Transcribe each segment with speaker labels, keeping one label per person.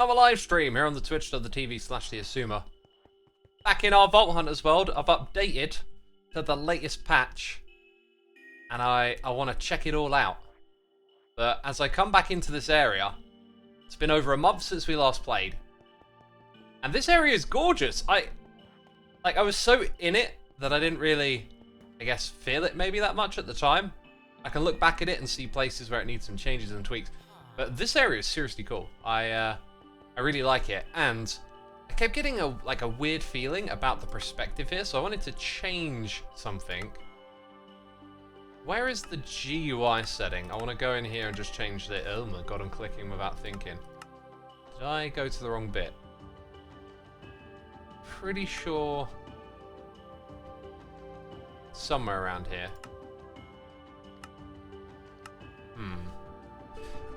Speaker 1: I'm a live stream here on the twitch.tv/Xisuma. Back in our Vault Hunters world, I've updated to the latest patch. And I want to check it all out. But as I come back into this area, it's been over a month since we last played. And this area is gorgeous. I was so in it that I didn't really, I guess, feel it maybe that much at the time. I can look back at it and see places where it needs some changes and tweaks. But this area is seriously cool. I really like it. And I kept getting a weird feeling about the perspective here, so I wanted to change something. Where is the GUI setting? I want to go in here and just change the... Oh my god, I'm clicking without thinking. Did I go to the wrong bit? Pretty sure... somewhere around here.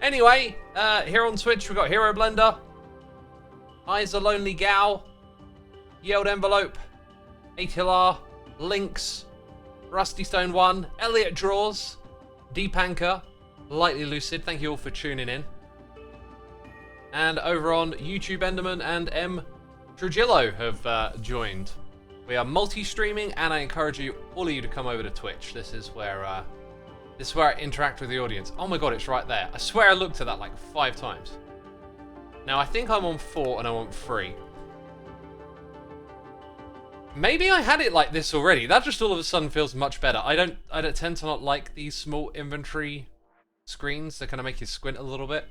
Speaker 1: Anyway, here on Twitch we've got Hero Blender, Eyes a Lonely Gal, Yield Envelope, Atilar, Lynx, Rusty Stone 1, Elliot Draws, Deep Anchor, Lightly Lucid, thank you all for tuning in. And over on YouTube, Enderman and M. Trujillo have joined. We are multi-streaming, and I encourage all of you to come over to Twitch. This is where I interact with the audience. Oh my god, it's right there. I swear I looked at that like 5 times. Now I think I'm on 4 and I want 3. Maybe I had it like this already. That just all of a sudden feels much better. I don't tend to not like these small inventory screens that kind of make you squint a little bit.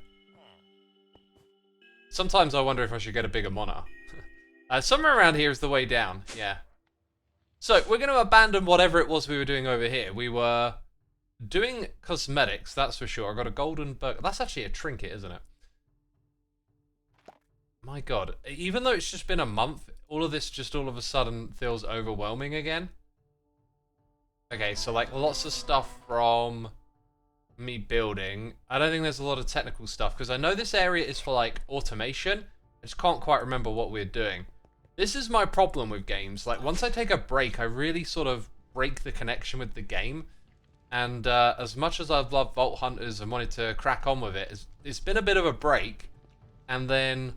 Speaker 1: Sometimes I wonder if I should get a bigger monitor. Somewhere around here is the way down. Yeah. So we're going to abandon whatever it was we were doing over here. We were doing cosmetics, that's for sure. I got a golden burger. That's actually a trinket, isn't it? My god. Even though it's just been a month, all of this just all of a sudden feels overwhelming again. Okay, so like lots of stuff from me building. I don't think there's a lot of technical stuff because I know this area is for like automation. I just can't quite remember what we're doing. This is my problem with games. Like once I take a break, I really sort of break the connection with the game. And as much as I've loved Vault Hunters and wanted to crack on with it, it's been a bit of a break. And then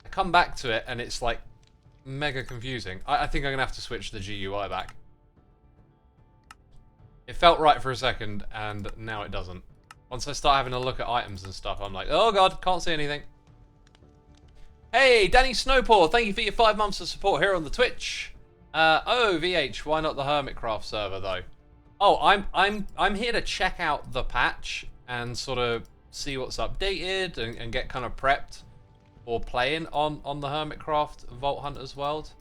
Speaker 1: I come back to it and it's like mega confusing. I think I'm going to have to switch the GUI back. It felt right for a second and now it doesn't. Once I start having a look at items and stuff, I'm like, oh god, can't see anything. Hey, Danny Snowpaw, thank you for your 5 months of support here on the Twitch. Oh, VH, why not the Hermitcraft server though? Oh, I'm here to check out the patch and sort of see what's updated and get kind of prepped for playing on the Hermitcraft Vault Hunters world.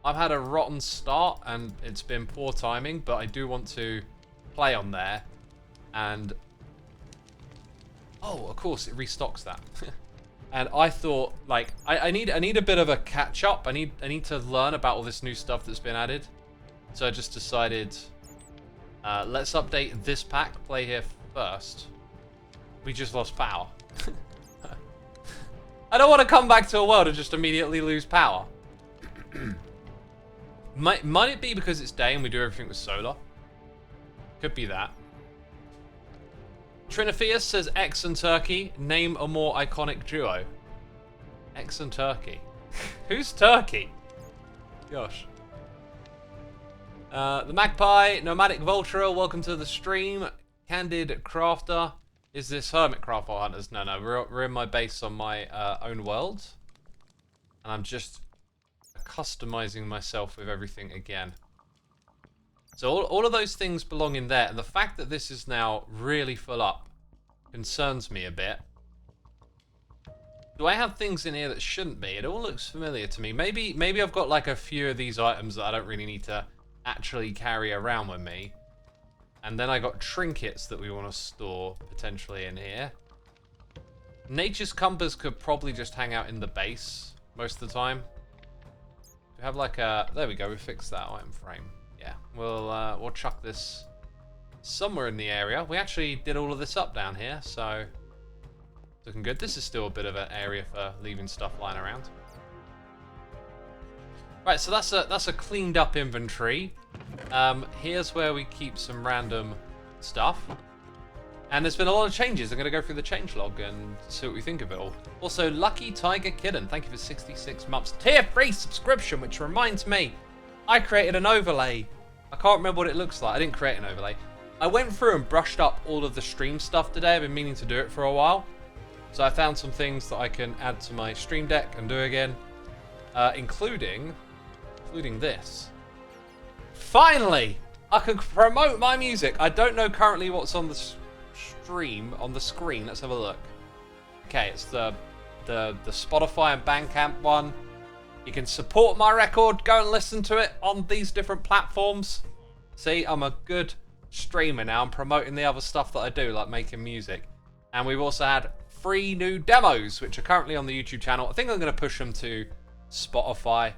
Speaker 1: I've had a rotten start and it's been poor timing, but I do want to play on there. And oh, of course, it restocks that. And I thought, like, I need a bit of a catch up. I need to learn about all this new stuff that's been added. So I just decided, let's update this pack. Play here first. We just lost power. I don't want to come back to a world and just immediately lose power. Might it be because it's day and we do everything with solar? Could be that. Trinopheus says X and Turkey. Name a more iconic duo. X and Turkey. Who's Turkey? Gosh. The Magpie, Nomadic Vulture, welcome to the stream. Candid Crafter. Is this Hermitcraft or Hunters? No, we're in my base on my own world. And I'm just customizing myself with everything again. So all of those things belong in there, and the fact that this is now really full up concerns me a bit. Do I have things in here that shouldn't be? It all looks familiar to me. Maybe I've got like a few of these items that I don't really need to actually carry around with me. And then I got trinkets that we want to store potentially in here. Nature's Compass could probably just hang out in the base most of the time. We have like a... There we go, we fixed that item frame. Yeah, we'll chuck this somewhere in the area. We actually did all of this up down here, so looking good. This is still a bit of an area for leaving stuff lying around. Right, so that's a cleaned up inventory. Here's where we keep some random stuff. And there's been a lot of changes. I'm going to go through the changelog and see what we think of it all. Also, Lucky Tiger Kidden, thank you for 66 months. Tier 3 subscription, which reminds me, I created an overlay. I can't remember what it looks like. I didn't create an overlay. I went through and brushed up all of the stream stuff today. I've been meaning to do it for a while. So I found some things that I can add to my stream deck and do again. Including this. Finally! I can promote my music. I don't know currently what's on the stream, on the screen. Let's have a look. Okay, it's the Spotify and Bandcamp one. You can support my record. Go and listen to it on these different platforms. See, I'm a good streamer now. I'm promoting the other stuff that I do, like making music. And we've also had 3 new demos, which are currently on the YouTube channel. I think I'm going to push them to Spotify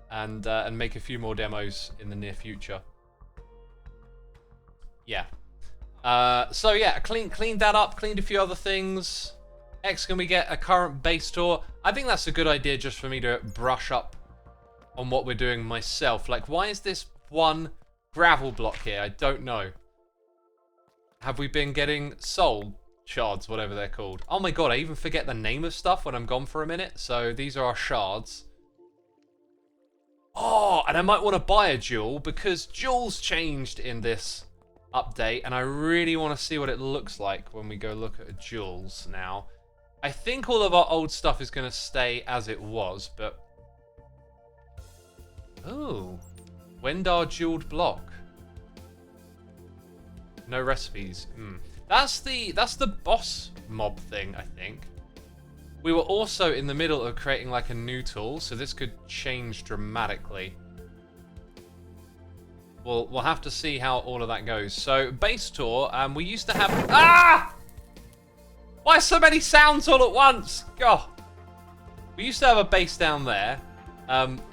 Speaker 1: and make a few more demos in the near future. Yeah. So yeah, cleaned that up, cleaned a few other things. Can we get a current base tour? I think that's a good idea just for me to brush up on what we're doing myself. Like, why is this one gravel block here? I don't know. Have we been getting soul shards, whatever they're called? Oh my god, I even forget the name of stuff when I'm gone for a minute. So these are our shards. Oh, and I might want to buy a jewel because jewels changed in this update, and I really want to see what it looks like when we go look at jewels now. I think all of our old stuff is going to stay as it was, but... Oh. Wendar jeweled block. No recipes. That's the boss mob thing, I think. We were also in the middle of creating like a new tool, so this could change dramatically. We'll have to see how all of that goes. So, base tour, we used to have... Ah! Why so many sounds all at once? God. We used to have a base down there.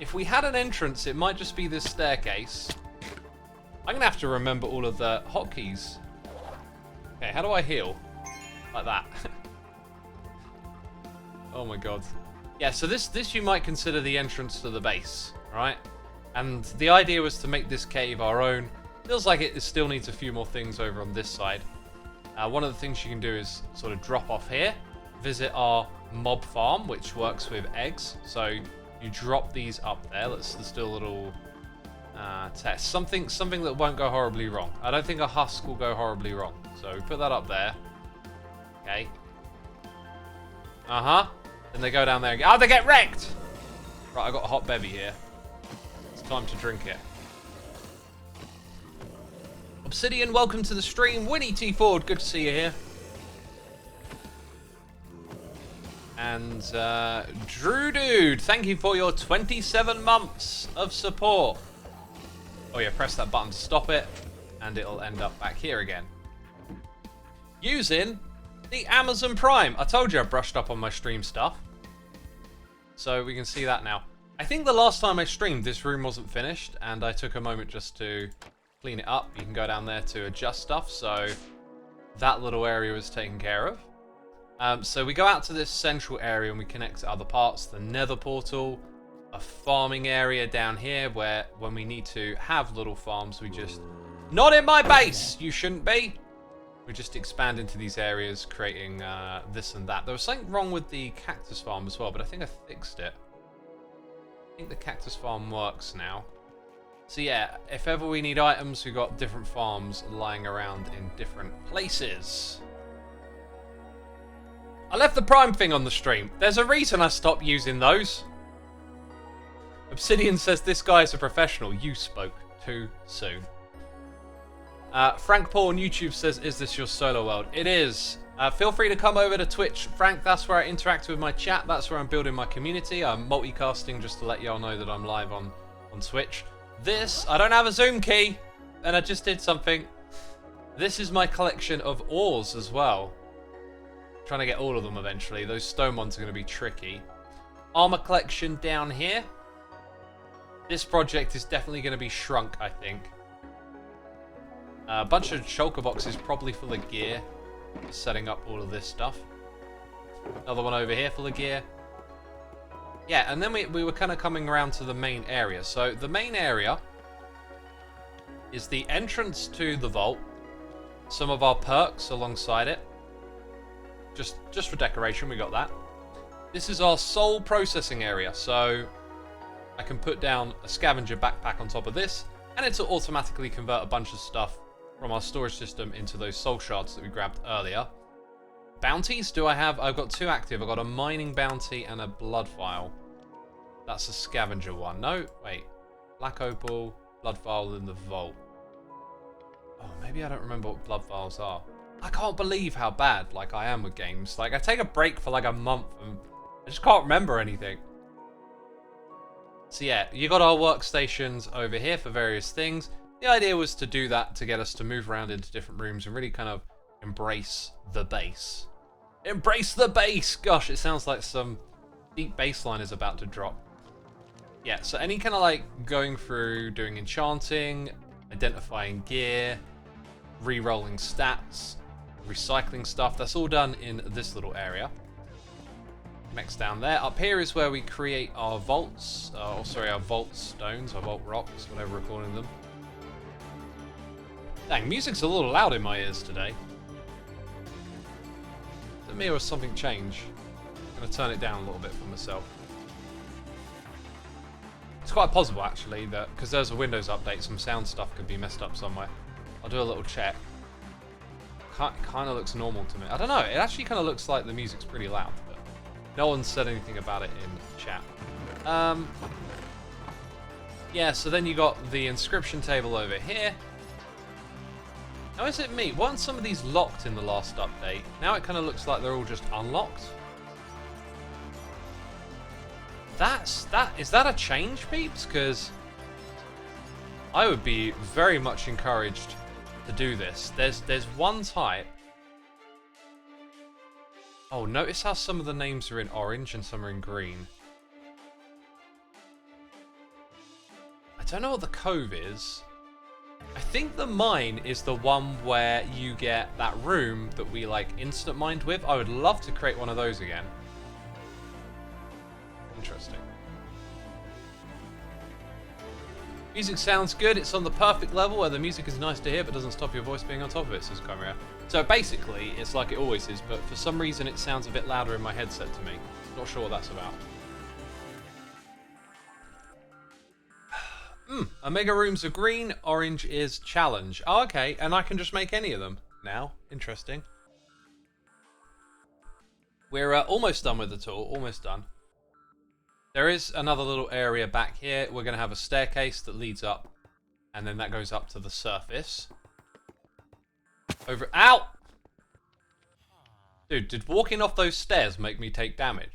Speaker 1: If we had an entrance, it might just be this staircase. I'm going to have to remember all of the hotkeys. Okay, how do I heal? Like that. Oh my god. Yeah, so this you might consider the entrance to the base, right? And the idea was to make this cave our own. Feels like it still needs a few more things over on this side. One of the things you can do is sort of drop off here, visit our mob farm, which works with eggs. So you drop these up there. Let's do a little test. Something that won't go horribly wrong. I don't think a husk will go horribly wrong. So we put that up there. Okay. Then they go down there and go, oh, they get wrecked! Right, I got a hot bevy here. It's time to drink it. Obsidian, welcome to the stream. Winnie T. Ford, good to see you here. And Drew Dude, thank you for your 27 months of support. Oh yeah, press that button to stop it, and it'll end up back here again. Using the Amazon Prime. I told you I brushed up on my stream stuff. So we can see that now. I think the last time I streamed, this room wasn't finished, and I took a moment just to clean it up. You can go down there to adjust stuff, so that little area was taken care of. So we go out to this central area and we connect to other parts. The nether portal, a farming area down here where when we need to have little farms, we just... Not in my base! You shouldn't be! We just expand into these areas, creating this and that. There was something wrong with the cactus farm as well, but I think I fixed it. I think the cactus farm works now. So yeah, if ever we need items, we've got different farms lying around in different places. I left the Prime thing on the stream. There's a reason I stopped using those. Obsidian says, this guy is a professional. You spoke too soon. Frank Paul on YouTube says, is this your solo world? It is. Feel free to come over to Twitch. Frank, that's where I interact with my chat. That's where I'm building my community. I'm multicasting just to let y'all know that I'm live on Twitch. This, I don't have a Zoom key, and I just did something. This is my collection of ores as well. I'm trying to get all of them eventually. Those stone ones are going to be tricky. Armor collection down here. This project is definitely going to be shrunk, I think. A bunch of shulker boxes probably full of gear. Setting up all of this stuff. Another one over here full of gear. Yeah, and then we were kind of coming around to the main area. So the main area is the entrance to the vault. some of our perks alongside it. Just for decoration, we got that. This is our soul processing area, so I can put down a scavenger backpack on top of this, and it'll automatically convert a bunch of stuff from our storage system into those soul shards that we grabbed earlier. Bounties do I have? I've got 2 active. I've got a mining bounty and a blood vial. That's a scavenger one. No, wait. Black opal, blood vial in the vault. Oh, maybe I don't remember what blood vials are. I can't believe how bad like I am with games. Like, I take a break for like a month and I just can't remember anything. So yeah, you got our workstations over here for various things. The idea was to do that to get us to move around into different rooms and really kind of embrace the bass. Embrace the bass! Gosh, it sounds like some deep bass line is about to drop. Yeah, so any kind of like going through, doing enchanting, identifying gear, re-rolling stats, recycling stuff, that's all done in this little area. Next down there. Up here is where we create our vaults, our vault stones, our vault rocks, whatever we're calling them. Dang, music's a little loud in my ears today. Is it me or has something changed? I'm going to turn it down a little bit for myself. It's quite possible actually that, because there's a Windows update, some sound stuff could be messed up somewhere. I'll do a little check. Kind of looks normal to me. I don't know, it actually kind of looks like the music's pretty loud, but no one said anything about it in chat. Yeah, so then you got the inscription table over here. Now is it me? Weren't some of these locked in the last update? Now it kind of looks like they're all just unlocked. Is that a change, peeps? Because I would be very much encouraged to do this. There's one type. Oh, notice how some of the names are in orange and some are in green. I don't know what the cove is. I think the mine is the one where you get that room that we like instant mined with. I would love to create one of those again. Interesting. Music sounds good. It's on the perfect level where the music is nice to hear but doesn't stop your voice being on top of it, says Chimera. So basically, it's like it always is, but for some reason it sounds a bit louder in my headset to me. Not sure what that's about. Omega rooms are green, orange is challenge. Oh, okay, and I can just make any of them now. Interesting. We're almost done with the tour, almost done. There is another little area back here. We're going to have a staircase that leads up, and then that goes up to the surface. Over. Ow! Dude, did walking off those stairs make me take damage?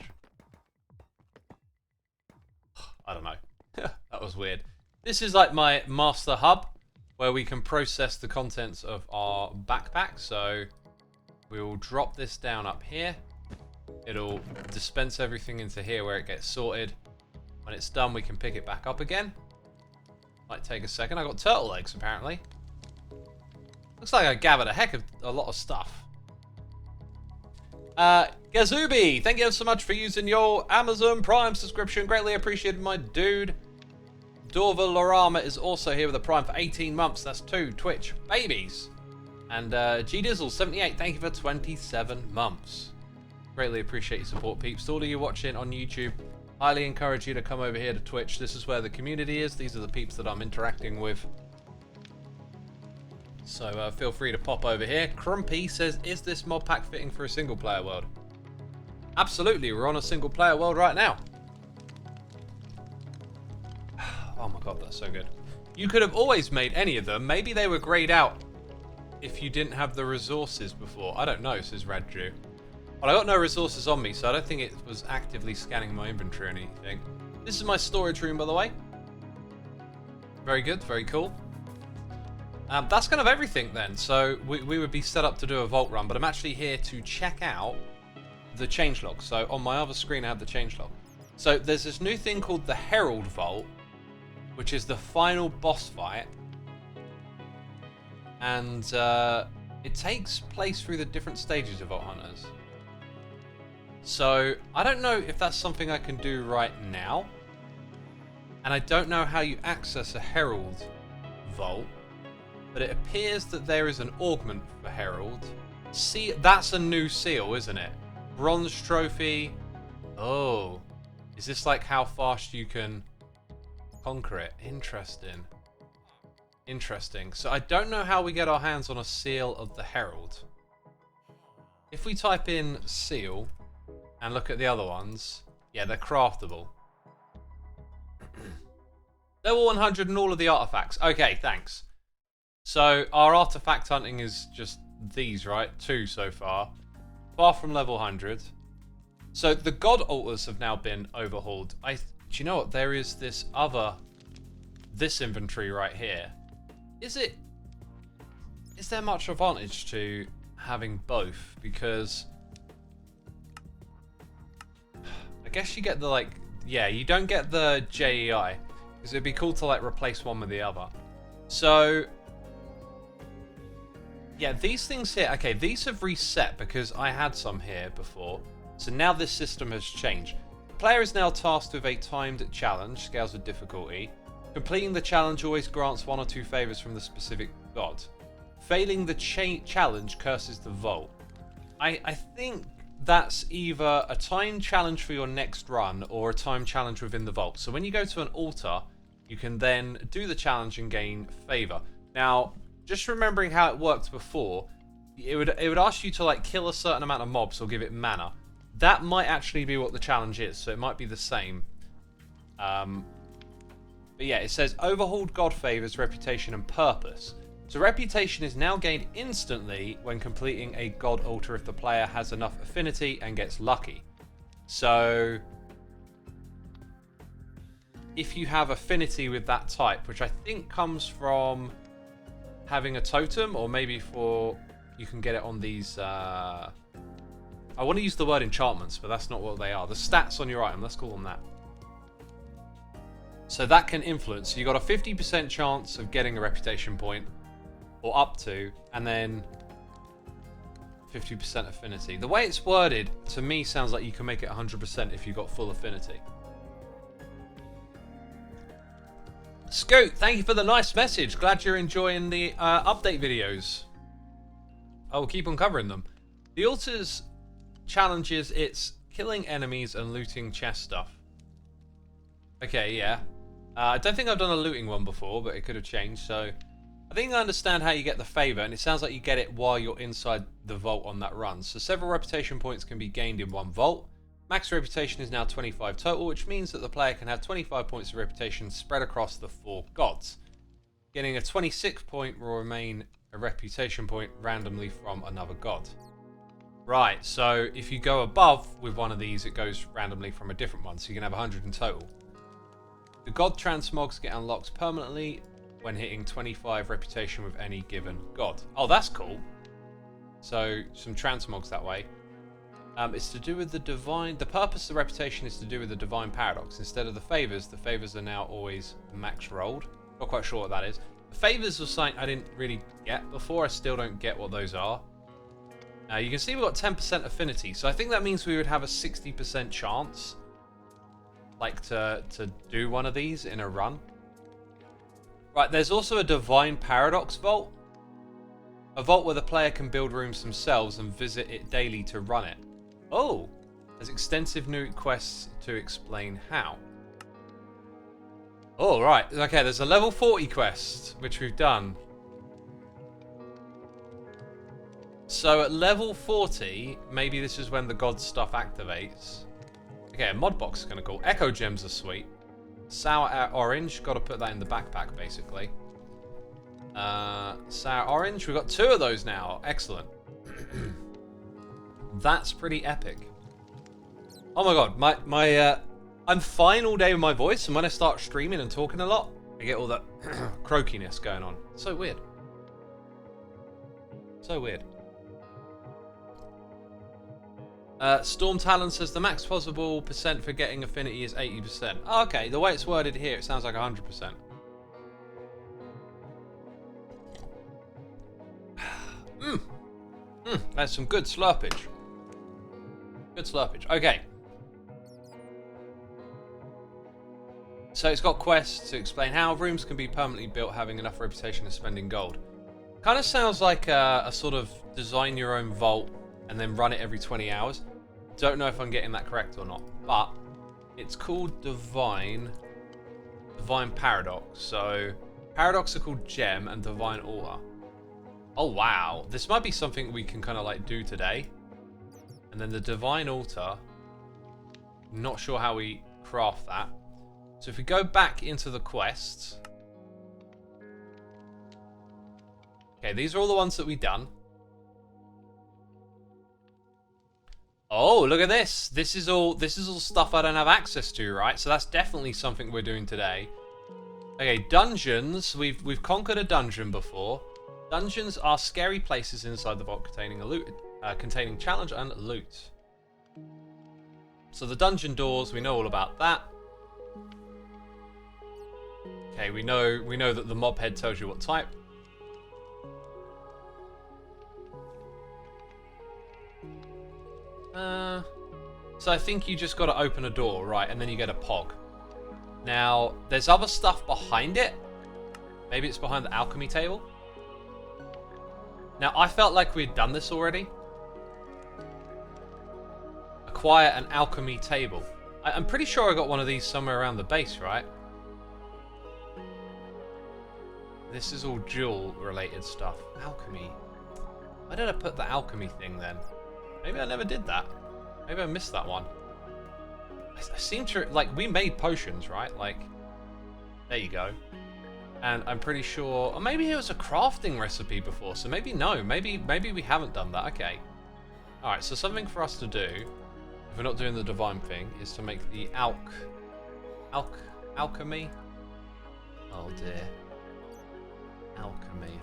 Speaker 1: I don't know. That was weird. This is like my master hub, where we can process the contents of our backpack. So we will drop this down up here. It'll dispense everything into here where it gets sorted. When it's done, we can pick it back up again. Might take a second. I got turtle eggs, apparently. Looks like I gathered a heck of a lot of stuff. Gazubi, thank you so much for using your Amazon Prime subscription. Greatly appreciated, my dude. Dorva Lorama is also here with a Prime for 18 months. That's 2 Twitch babies. And GDizzle78, thank you for 27 months. Greatly appreciate your support, peeps. To all of you watching on YouTube, highly encourage you to come over here to Twitch. This is where the community is. These are the peeps that I'm interacting with. So feel free to pop over here. Crumpy says, is this mod pack fitting for a single player world? Absolutely, we're on a single player world right now. Oh my god, that's so good. You could have always made any of them. Maybe they were grayed out if you didn't have the resources before. I don't know, says Radju. But I got no resources on me, so I don't think it was actively scanning my inventory or anything. This is my storage room, by the way. Very good, very cool. That's kind of everything then. So we would be set up to do a vault run, but I'm actually here to check out the changelog. So on my other screen, I have the changelog. So there's this new thing called the Herald Vault, which is the final boss fight. And it takes place through the different stages of Vault Hunters. So I don't know if that's something I can do right now. And I don't know how you access a Herald Vault. but it appears that there is an augment for Herald. See, that's a new seal, isn't it? Bronze trophy. Oh, is this like how fast you can conquer it? Interesting. Interesting. So I don't know how we get our hands on a seal of the Herald. If we type in seal and look at the other ones, yeah, they're craftable. Level 100 and all of the artifacts. Okay, thanks. So our artifact hunting is just these, right? 2 so far. Far from level 100. So the god altars have now been overhauled. Do you know what? There is this inventory right here. Is there much advantage to having both? Because I guess you get the you don't get the JEI, because it'd be cool to like replace one with the other. So yeah, these things here, okay, these have reset because I had some here before. So now this system has changed. The player is now tasked with a timed challenge, scales with difficulty. Completing the challenge always grants 1 or 2 favors from the specific god. Failing the challenge curses the vault. I think that's either a time challenge for your next run or a time challenge within the vault. So when you go to an altar, you can then do the challenge and gain favor. Now, just remembering how it worked before, it would ask you to like kill a certain amount of mobs or give it mana. That might actually be what the challenge is, so it might be the same. But yeah, it says overhauled god favors, reputation, and purpose. So reputation is now gained instantly when completing a god altar if the player has enough affinity and gets lucky. So if you have affinity with that type, which I think comes from having a totem, or maybe you can get it on these I want to use the word enchantments, but that's not what they are. The stats on your item, let's call them that. So that can influence. So you got a 50% chance of getting a reputation point, or up to, and then 50% affinity. The way it's worded, to me, sounds like you can make it 100% if you've got full affinity. Scoot, thank you for the nice message. Glad you're enjoying the update videos. I will keep on covering them. The altars challenges, it's killing enemies and looting chest stuff. Okay, yeah. I don't think I've done a looting one before, but it could have changed, so I think I understand how you get the favor, and it sounds like you get it while you're inside the vault on that run. So several reputation points can be gained in one vault. Max reputation is now 25 total, which means that the player can have 25 points of reputation spread across the 4 gods. Getting a 26 point will remain a reputation point randomly from another god. Right, so if you go above with one of these, it goes randomly from a different one, so you can have 100 in total. The god transmogs get unlocked permanently when hitting 25 reputation with any given god. Oh, that's cool. So, some transmogs that way. It's to do with the divine... The purpose of the reputation is to do with the divine paradox. Instead of the favors are now always max rolled. Not quite sure what that is. The favors was something I didn't really get before. I still don't get what those are. You can see we've got 10% affinity, so I think that means we would have a 60% chance, like, to do one of these in a run. Right, there's also a divine paradox vault. A vault where the player can build rooms themselves and visit it daily to run it. Oh! There's extensive new quests to explain how. Oh, right. Okay, there's a level 40 quest, which we've done. So at level 40, maybe this is when the god stuff activates. Okay, a mod box is kind of cool. Echo gems are sweet. Sour orange, got to put that in the backpack, basically. Sour orange, we've got 2 of those now. Excellent. That's pretty epic. Oh my god, I'm fine all day with my voice, and when I start streaming and talking a lot, I get all that croakiness going on. So weird. So weird. Storm Talon says the max possible percent for getting affinity is 80%. Oh, okay, the way it's worded here, it sounds like 100%. That's some good slurpage. Good slurpage. Okay. So it's got quests to explain how rooms can be permanently built having enough reputation of spending gold. Kind of sounds like a sort of design your own vault and then run it every 20 hours. Don't know if I'm getting that correct or not, but it's called Divine Paradox. So Paradox are called Gem and Divine Altar. Oh wow, this might be something we can kind of like do today. And then the Divine Altar, not sure how we craft that. So if we go back into the quests. Okay, these are all the ones that we've done. Oh, look at this. This is all stuff I don't have access to, right? So that's definitely something we're doing today. Okay, dungeons. We've conquered a dungeon before. Dungeons are scary places inside the vault containing challenge and loot. So the dungeon doors, we know all about that. Okay, we know that the mob head tells you what type. So I think you just got to open a door, right, and then you get a pog. Now, there's other stuff behind it. Maybe it's behind the alchemy table. Now, I felt like we'd done this already. Acquire an alchemy table. I'm pretty sure I got one of these somewhere around the base, right? This is all jewel-related stuff. Alchemy. Why did I put the alchemy thing then? Maybe I never did that. Maybe I missed that one. I seem to... Like, we made potions, right? Like, there you go. And I'm pretty sure... Or maybe it was a crafting recipe before, so maybe no. Maybe we haven't done that. Okay. Alright, so something for us to do, if we're not doing the divine thing, is to make the alchemy. Oh dear. Alchemy.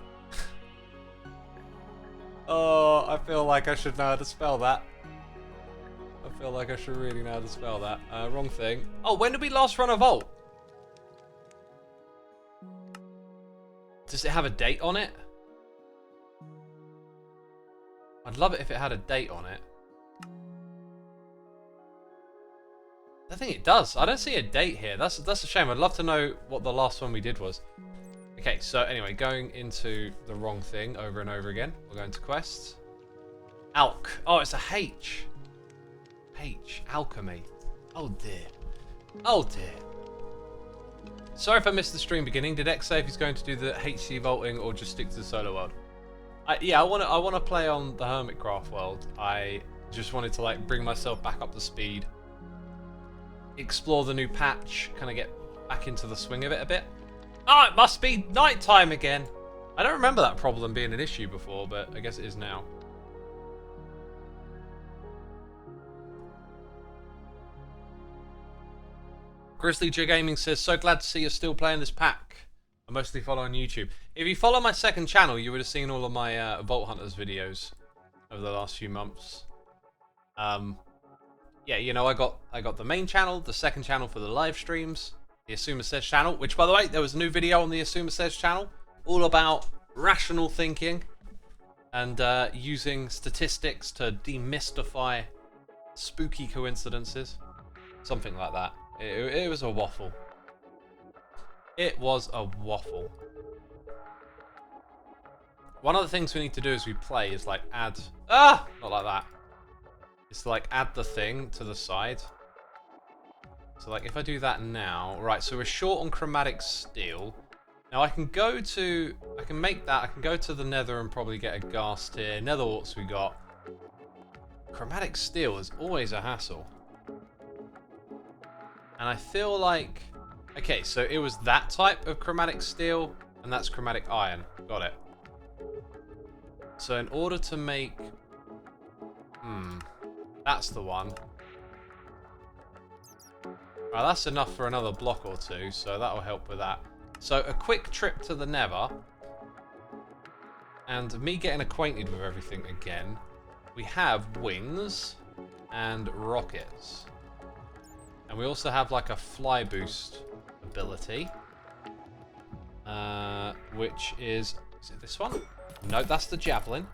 Speaker 1: Oh, I feel like I should know how to spell that. I feel like I should really know how to spell that. Wrong thing. Oh, when did we last run a vault? Does it have a date on it? I'd love it if it had a date on it. I think it does. I don't see a date here. That's a shame. I'd love to know what the last one we did was. Okay, so anyway, going into the wrong thing over and over again. We're going to quests. Alch. Oh, it's a H. H. Alchemy. Oh dear. Oh dear. Sorry if I missed the stream beginning. Did X say if he's going to do the HC vaulting or just stick to the solo world? Yeah, I want to play on the Hermitcraft world. I just wanted to like bring myself back up to speed, explore the new patch, kind of get back into the swing of it a bit. Oh, it must be nighttime again. I don't remember that problem being an issue before, but I guess it is now. Grizzly J Gaming says, so glad to see you're still playing this pack. I mostly follow on YouTube. If you follow my second channel, you would have seen all of my Vault Hunters videos over the last few months. Yeah, you know, I got the main channel, the second channel for the live streams, the Xisuma Says channel, which, by the way, there was a new video on the Xisuma Says channel all about rational thinking and using statistics to demystify spooky coincidences. Something like that. It was a waffle. It was a waffle. One of the things we need to do as we play is like add... not like that. It's to like add the thing to the side. So like if I do that now... Right, so we're short on chromatic steel. Now I can go to... I can make that. I can go to the nether and probably get a ghast here. Nether warts we got. Chromatic steel is always a hassle. And I feel like... Okay, so it was that type of chromatic steel, and that's chromatic iron. Got it. So in order to make... that's the one. Right, that's enough for another block or two, so that'll help with that. So a quick trip to the nether, and me getting acquainted with everything again. We have wings and rockets. And we also have like a fly boost ability. Which is it this one? No, that's the javelin.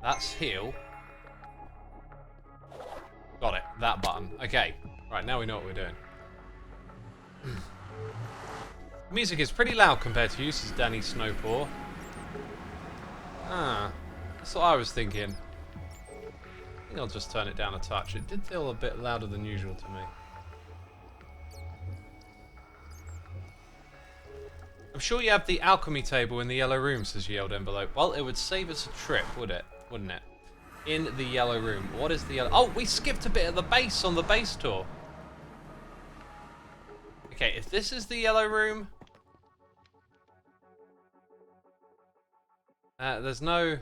Speaker 1: That's heal. Got it, that button. Okay, right, now we know what we're doing. Music is pretty loud compared to you, says Danny Snowpaw. Ah, that's what I was thinking. I think I'll just turn it down a touch. It did feel a bit louder than usual to me. I'm sure you have the alchemy table in the yellow room, says Yelled Envelope. Well, it would save us a trip, would it? Wouldn't it? In the yellow room. What is the yellow... Oh, we skipped a bit of the base on the base tour. Okay, if this is the yellow room... there's no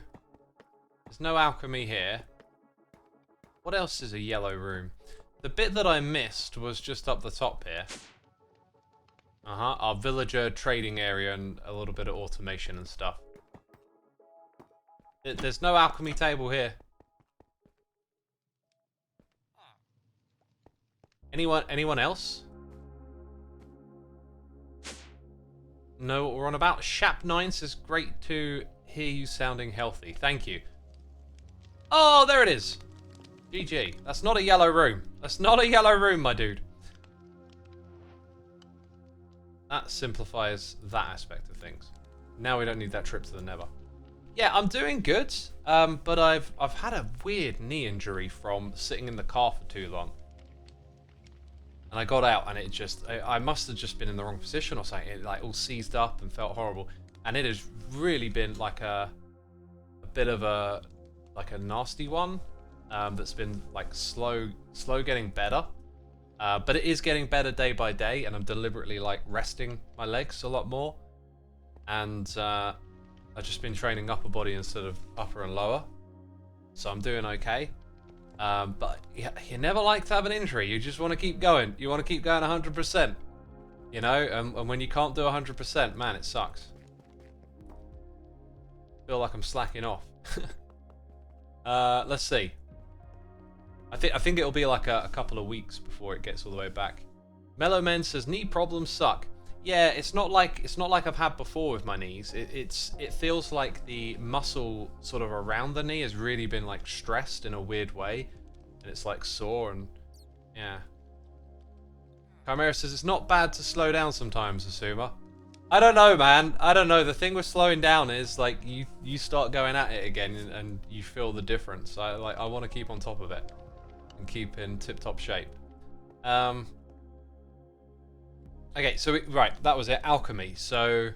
Speaker 1: alchemy here. What else is a yellow room? The bit that I missed was just up the top here. Our villager trading area and a little bit of automation and stuff. There's no alchemy table here. Anyone else? Know what we're on about? Shap9 says, great to hear you sounding healthy. Thank you. Oh, there it is. GG. That's not a yellow room. That's not a yellow room, my dude. That simplifies that aspect of things. Now we don't need that trip to the Nether. Yeah, I'm doing good, but I've had a weird knee injury from sitting in the car for too long. And I got out and it just... I must have just been in the wrong position or something. It like all seized up and felt horrible. And it has really been like a bit of a... like a nasty one. That's been like slow getting better. But it is getting better day by day, and I'm deliberately like resting my legs a lot more. And I've just been training upper body instead of upper and lower. So I'm doing okay. But you never like to have an injury. You just want to keep going. You want to keep going 100%. You know, and when you can't do 100%, man, it sucks. Feel like I'm slacking off. Let's see. I think it'll be like a couple of weeks before it gets all the way back. Mellow Men says knee problems suck. Yeah, it's not like I've had before with my knees. It feels like the muscle sort of around the knee has really been like stressed in a weird way, and it's like sore and yeah. Chimera says it's not bad to slow down sometimes, Xisuma. I don't know, man. I don't know. The thing with slowing down is like you start going at it again and you feel the difference. I want to keep on top of it and keep in tip-top shape. Okay, so right, that was it. Alchemy. So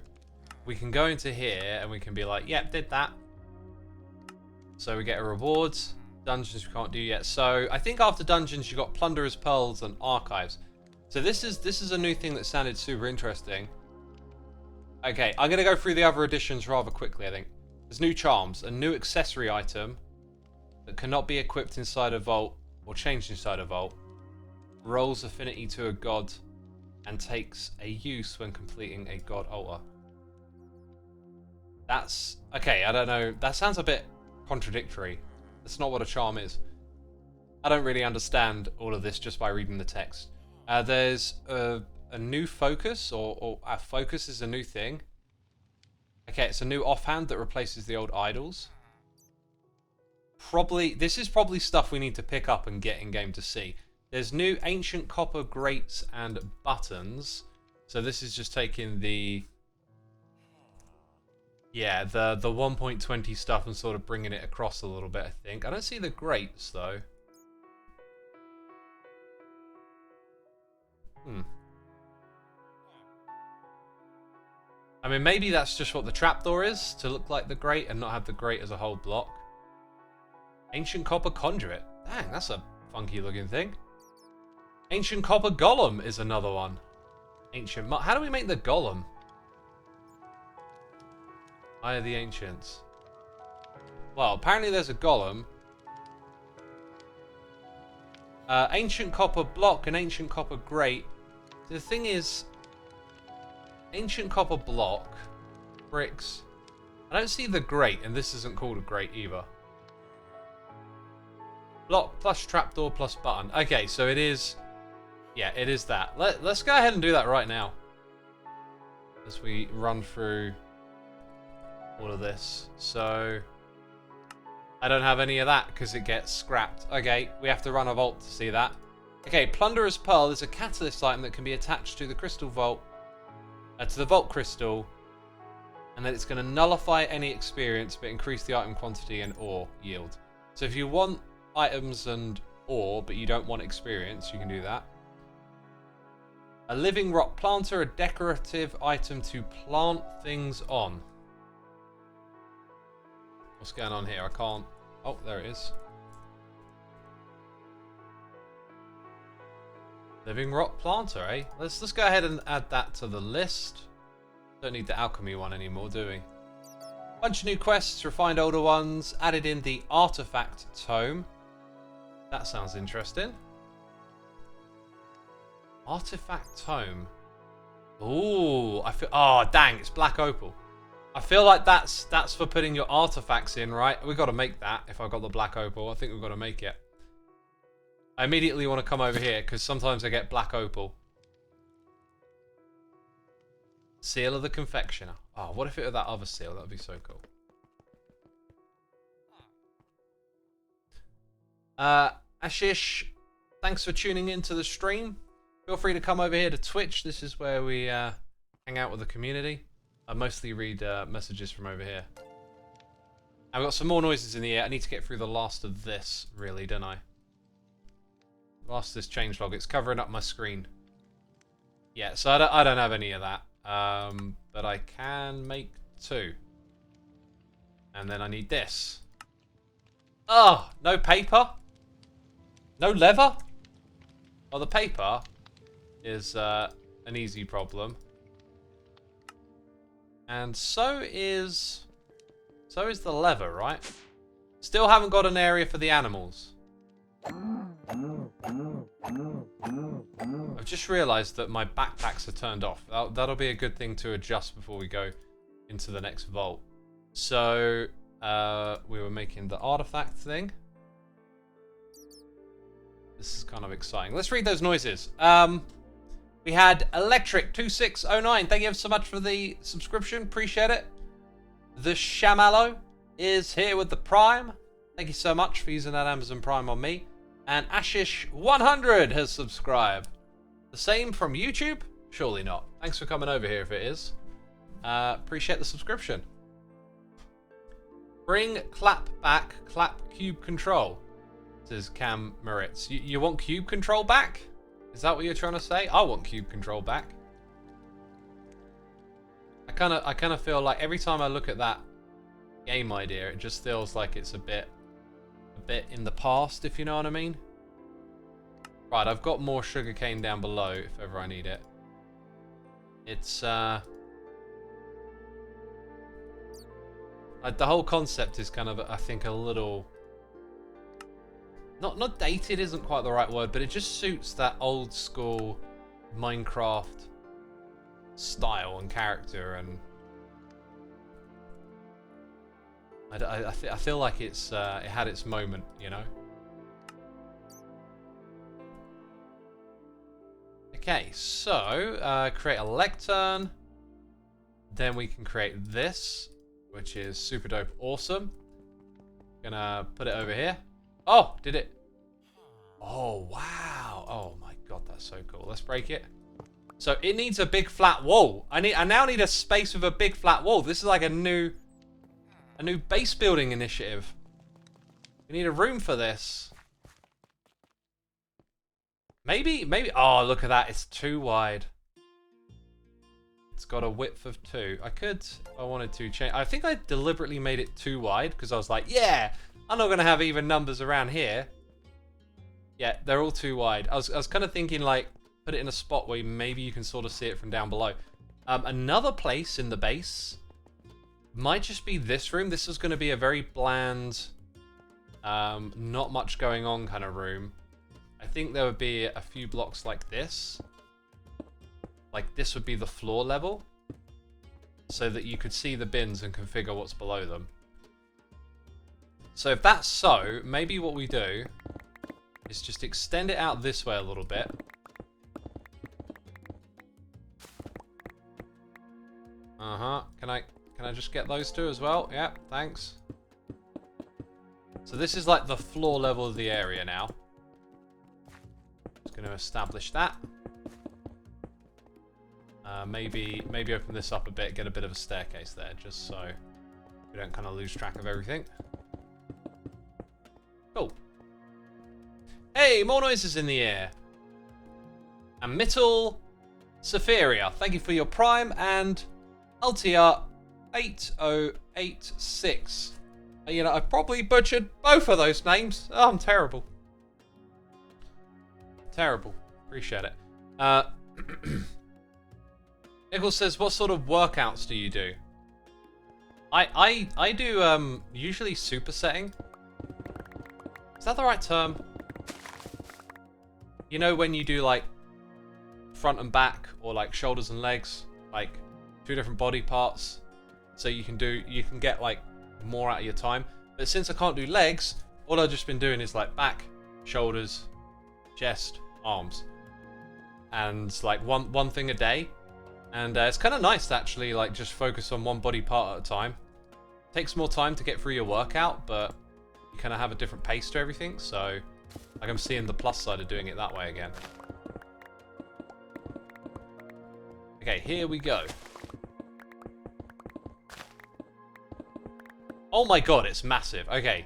Speaker 1: we can go into here and we can be like, yep, did that. So we get a reward. Dungeons we can't do yet. So I think after dungeons you got Plunderer's Pearls and Archives. So this is a new thing that sounded super interesting. Okay, I'm gonna go through the other additions rather quickly. I think there's new charms, a new accessory item that cannot be equipped inside a vault or changed inside a vault, rolls affinity to a god, and takes a use when completing a god altar. That's okay. I don't know. That sounds a bit contradictory. That's not what a charm is. I don't really understand all of this just by reading the text. There's a new focus, or a focus is a new thing. Okay, it's a new offhand that replaces the old idols. This is probably stuff we need to pick up and get in game to see. There's new ancient copper grates and buttons. So this is just taking the... yeah, the 1.20 stuff and sort of bringing it across a little bit, I think. I don't see the grates, though. I mean, maybe that's just what the trapdoor is, to look like the grate and not have the grate as a whole block. Ancient copper conduit. Dang, that's a funky looking thing. Ancient copper golem is another one. How do we make the golem? Eye of the Ancients. Well, apparently there's a golem. Ancient copper block and ancient copper grate. The thing is, ancient copper block, bricks. I don't see the grate, and this isn't called a grate either. Block plus trapdoor plus button. Okay, so it is... yeah, it is that. Let's go ahead and do that right now. As we run through all of this. So... I don't have any of that because it gets scrapped. Okay, we have to run a vault to see that. Okay, Plunderer's Pearl is a catalyst item that can be attached to the crystal vault. To the vault crystal. And then it's going to nullify any experience, but increase the item quantity and ore yield. So if you want items and ore, but you don't want experience, you can do that. A living rock planter, a decorative item to plant things on. What's going on here? I can't... Oh, there it is. Living rock planter, eh? Let's go ahead and add that to the list. Don't need the alchemy one anymore, do we? Bunch of new quests, refined older ones, added in the artifact tome. That sounds interesting. Artifact tome. Ooh, I feel... Oh, dang, it's black opal. I feel like that's for putting your artifacts in, right? We've got to make that if I've got the black opal. I think we've got to make it. I immediately want to come over here because sometimes I get black opal. Seal of the confectioner. Oh, what if it were that other seal? That would be so cool. Ashish, thanks for tuning into the stream. Feel free to come over here to Twitch. This is where we hang out with the community. I mostly read messages from over here. I've got some more noises in the air. I need to get through the last of this, really, don't I? Last of this changelog. It's covering up my screen. Yeah, so I don't have any of that. But I can make 2. And then I need this. Oh, no paper? No leather? Well, the paper is an easy problem. And so is the leather, right? Still haven't got an area for the animals. I've just realised that my backpacks are turned off. That'll be a good thing to adjust before we go into the next vault. So, we were making the artifact thing. This is kind of exciting. Let's read those noises. We had Electric2609. Thank you so much for the subscription. Appreciate it. The Shamallow is here with the Prime. Thank you so much for using that Amazon Prime on me. And Ashish100 has subscribed. The same from YouTube? Surely not. Thanks for coming over here if it is. Appreciate the subscription. Bring clap back, clap cube control, says Cam Moritz. You want cube control back? Is that what you're trying to say? I want cube control back. I kind of feel like every time I look at that game idea, it just feels like it's a bit in the past, if you know what I mean. Right, I've got more sugarcane down below if ever I need it. It's like the whole concept is kind of, I think, a little not dated isn't quite the right word, but it just suits that old school Minecraft style and character, and I feel like it had its moment, you know. Okay, so create a lectern, then we can create this, which is super dope, awesome. Gonna put it over here. Oh, did it? Oh, wow. Oh my god, that's so cool. Let's break it. So it needs a big flat wall. I now need a space with a big flat wall. This is like a new base building initiative. We need a room for this. Maybe. Oh, look at that. It's too wide. It's got a width of 2. If I wanted to change. I think I deliberately made it too wide because I was like, yeah, I'm not going to have even numbers around here. Yeah, they're all too wide. I was kind of thinking, like, put it in a spot where maybe you can sort of see it from down below. Another place in the base might just be this room. This is going to be a very bland, not much going on kind of room. I think there would be a few blocks like this. Like this would be the floor level, so that you could see the bins and configure what's below them. So if that's so, maybe what we do is just extend it out this way a little bit. Can I just get those two as well? Yeah, thanks. So this is like the floor level of the area now. Just going to establish that. Maybe open this up a bit, get a bit of a staircase there, just so we don't kind of lose track of everything. Cool. Hey, more noises in the air. And Mittel Sephiria, thank you for your Prime, and Altia 8086. You know, I probably butchered both of those names. Oh, I'm terrible. Terrible. Appreciate it. Nichols says, what sort of workouts do you do? I do usually supersetting. Is that the right term? You know when you do like front and back, or like shoulders and legs, like 2 different body parts, so you can get like more out of your time. But since I can't do legs, all I've just been doing is like back, shoulders, chest, arms, and like one thing a day. And it's kind of nice to actually like just focus on one body part at a time. Takes more time to get through your workout, but you kind of have a different pace to everything. So like I'm seeing the plus side of doing it that way again. Okay, here we go. Oh my god, it's massive. Okay,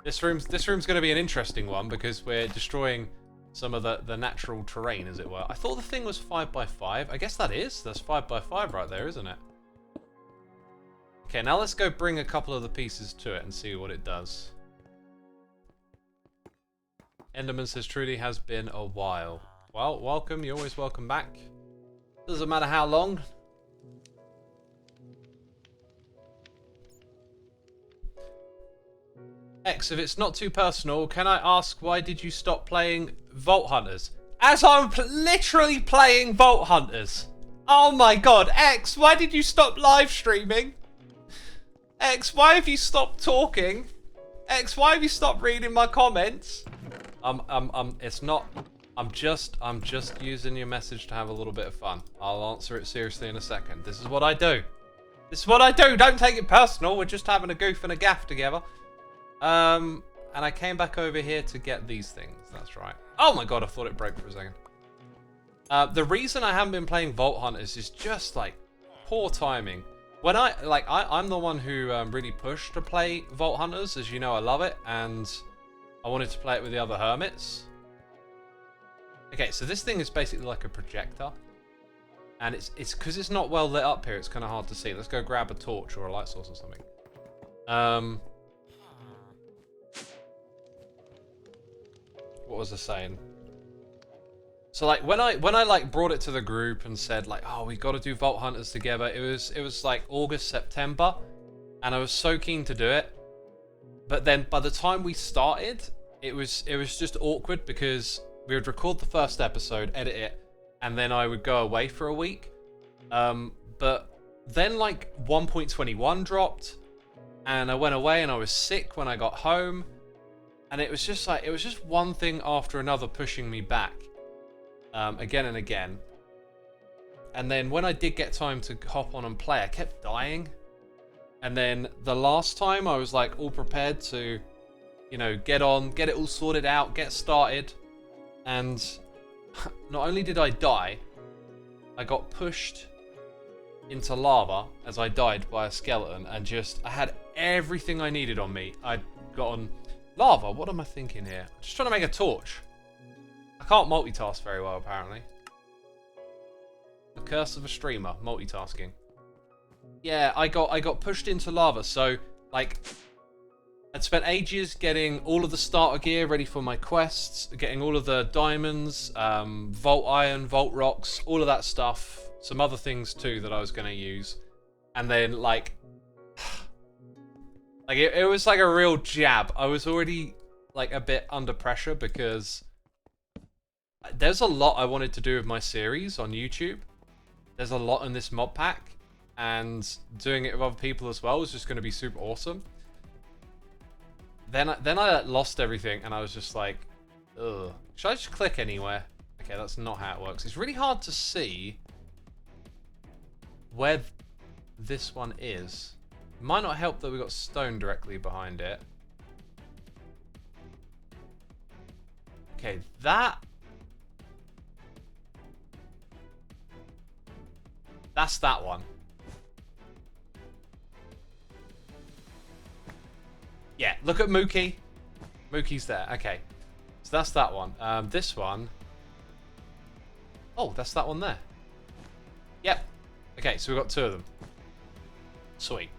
Speaker 1: this room's going to be an interesting one because we're destroying some of the natural terrain, as it were. I thought the thing was 5x5. I guess that is. That's 5x5 right there, isn't it? Okay, now let's go bring a couple of the pieces to it and see what it does. Enderman says, truly has been a while. Well, welcome. You're always welcome back. Doesn't matter how long. X, if it's not too personal, can I ask why did you stop playing Vault Hunters? As I'm literally playing Vault Hunters. Oh my god, X, why did you stop live streaming? X, why have you stopped talking? X, why have you stopped reading my comments? It's not. I'm just using your message to have a little bit of fun. I'll answer it seriously in a second. This is what I do. This is what I do. Don't take it personal. We're just having a goof and a gaff together. And I came back over here to get these things. That's right. Oh my god, I thought it broke for a second. The reason I haven't been playing Vault Hunters is just like poor timing. When I'm the one who really pushed to play Vault Hunters. As you know, I love it, and I wanted to play it with the other hermits. Okay, so this thing is basically like a projector, and it's because it's not well lit up here. It's kind of hard to see. Let's go grab a torch or a light source or something. What was I saying? So like when I like brought it to the group and said like, oh, we got to do Vault Hunters together. It was like August, September, and I was so keen to do it. But then by the time we started, it was just awkward because we would record the first episode, edit it, and then I would go away for a week. But then like 1.21 dropped, and I went away and I was sick when I got home. And it was just one thing after another pushing me back, again and again. And then when I did get time to hop on and play, I kept dying. And then the last time I was like all prepared to, you know, get on, get it all sorted out, get started. And not only did I die, I got pushed into lava as I died by a skeleton. And I had everything I needed on me. I'd gotten lava. What am I thinking here? I'm just trying to make a torch. I can't multitask very well, apparently. The curse of a streamer, multitasking. Yeah, I got pushed into lava. So like, I'd spent ages getting all of the starter gear ready for my quests, getting all of the diamonds, Vault Iron, Vault Rocks, all of that stuff. Some other things too that I was going to use. And then like it was like a real jab. I was already like a bit under pressure because there's a lot I wanted to do with my series on YouTube. There's a lot in this Modpack, and doing it with other people as well was just going to be super awesome. Then I lost everything, and I was just like, ugh. Should I just click anywhere? Okay, that's not how it works. It's really hard to see where this one is. It might not help that we got stone directly behind it. Okay, that... That's that one. Yeah, look at Mookie. Mookie's there. Okay. So that's that one. This one. Oh, that's that one there. Yep. Okay, so we've got 2 of them. Sweet.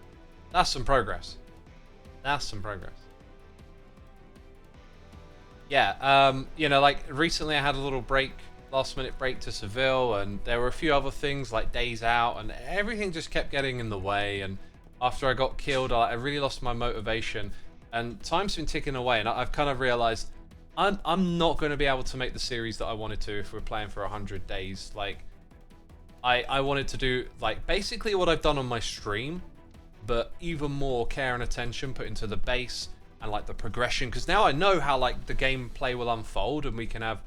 Speaker 1: That's some progress. That's some progress. Yeah, you know, like recently I had a little break, last minute break to Seville, and there were a few other things like days out, and everything just kept getting in the way. And after I got killed, I really lost my motivation, and time's been ticking away, and I've kind of realized I'm not going to be able to make the series that I wanted to if we're playing for 100 days. Like, I wanted to do like basically what I've done on my stream, but even more care and attention put into the base and like the progression, because now I know how like the gameplay will unfold, and we can have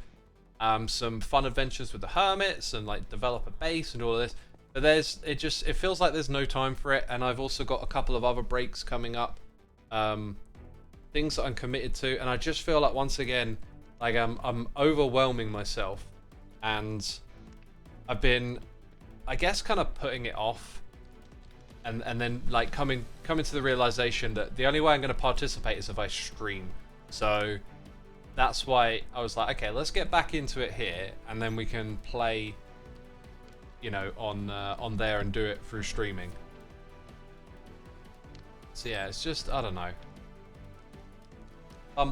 Speaker 1: some fun adventures with the hermits and like develop a base and all of this. But it feels like there's no time for it, and I've also got a couple of other breaks coming up, things that I'm committed to, and I just feel like once again like I'm overwhelming myself, and I've been, I guess, kind of putting it off. And then like coming to the realization that the only way I'm going to participate is if I stream. So that's why I was like, okay, let's get back into it here, and then we can play, you know, on there and do it through streaming. So yeah, it's just, I don't know,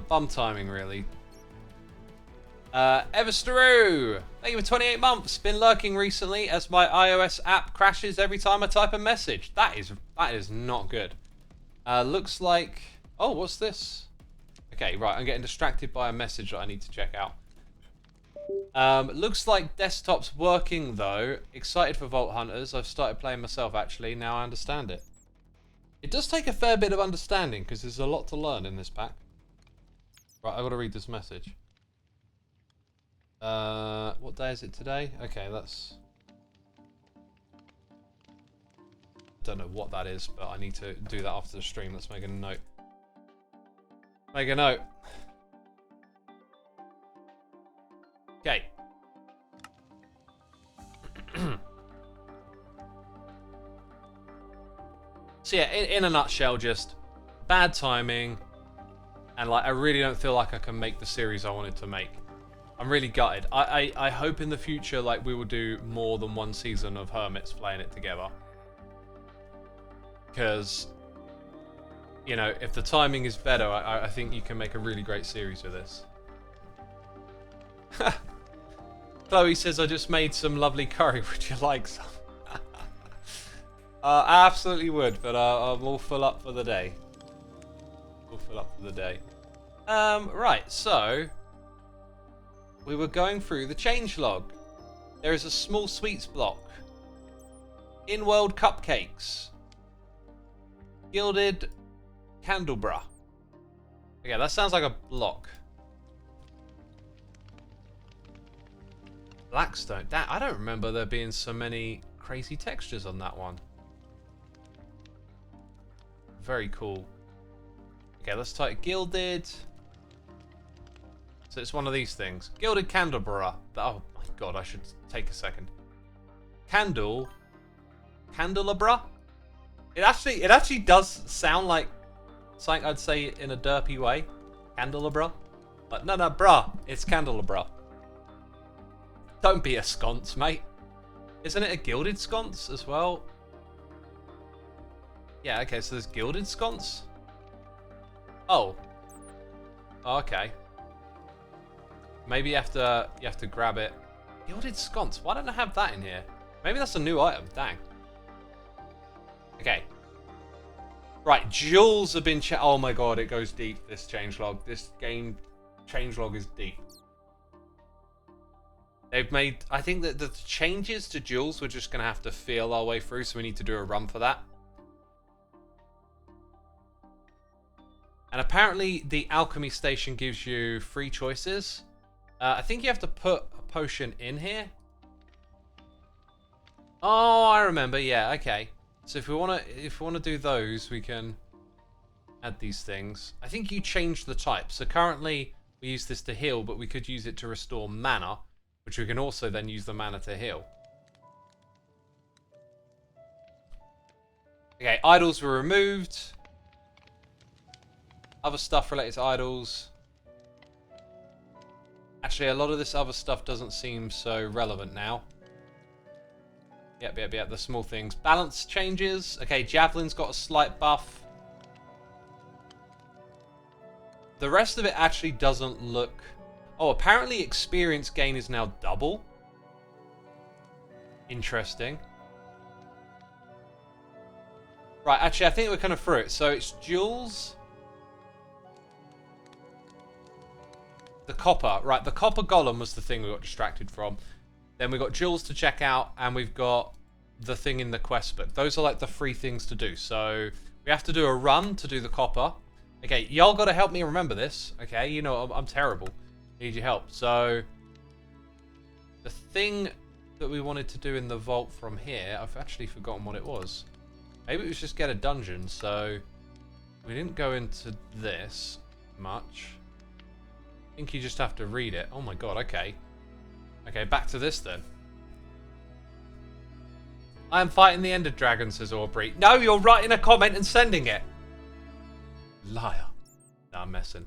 Speaker 1: bum timing really. Everstaroo, thank you for 28 months. Been lurking recently as my iOS app crashes every time I type a message. That is not good. Looks like, oh, what's this? Okay, right, I'm getting distracted by a message that I need to check out. Looks like desktop's working though. Excited for Vault Hunters. I've started playing myself actually. Now I understand it. It does take a fair bit of understanding because there's a lot to learn in this pack. Right, I've got to read this message. What day is it today? Okay, that's... I don't know what that is, but I need to do that after the stream. Let's make a note. Make a note. Okay. So yeah, in a nutshell, just bad timing, and like I really don't feel like I can make the series I wanted to make. I'm really gutted. I hope in the future like we will do more than one season of Hermits playing it together. Because, you know, if the timing is better, I think you can make a really great series with this. Chloe says, I just made some lovely curry. Would you like some? I absolutely would, but I'm all full up for the day. All full up for the day. Right, so... we were going through the changelog. There is a small sweets block. In-world cupcakes. Gilded candelabra. Okay, that sounds like a block. Blackstone. I don't remember there being so many crazy textures on that one. Very cool. Okay, let's type gilded. So it's one of these things. Gilded candelabra. Oh my god, I should take a second. Candelabra? It actually does sound like something I'd say in a derpy way. Candelabra. But no, bruh. It's candelabra. Don't be a sconce, mate. Isn't it a gilded sconce as well? Yeah, okay, so there's gilded sconce. Oh. Okay. Maybe you have to grab it. Gilded sconce. Why don't I have that in here? Maybe that's a new item. Dang. Okay. Right, jewels have been oh my god, it goes deep, this changelog. This game changelog is deep. They've made... I think that the changes to jewels we're just going to have to feel our way through, so we need to do a run for that. And apparently the alchemy station gives you 3 choices. I think you have to put a potion in here. Oh, I remember. Yeah, okay. So if we want to do those, we can add these things. I think you change the type. So currently we use this to heal, but we could use it to restore mana, which we can also then use the mana to heal. Okay, idols were removed. Other stuff related to idols. Actually, a lot of this other stuff doesn't seem so relevant now. Yep. The small things. Balance changes. Okay, Javelin's got a slight buff. The rest of it actually doesn't look... Oh, apparently experience gain is now double. Interesting. Right, actually, I think we're kind of through it. So it's jewels. The copper. Right, the copper golem was the thing we got distracted from. Then we got jewels to check out, and we've got the thing in the quest book. Those are like the 3 things to do. So we have to do a run to do the copper. Okay, y'all got to help me remember this. Okay, you know, I'm terrible. Need your help. So the thing that we wanted to do in the vault from here, I've actually forgotten what it was. Maybe it was just get a dungeon. So we didn't go into this much. I think you just have to read it. Oh my god, okay. Okay, back to this then. I am fighting the Ender Dragon, says Aubrey. No, you're writing a comment and sending it. Liar. No, I'm messing.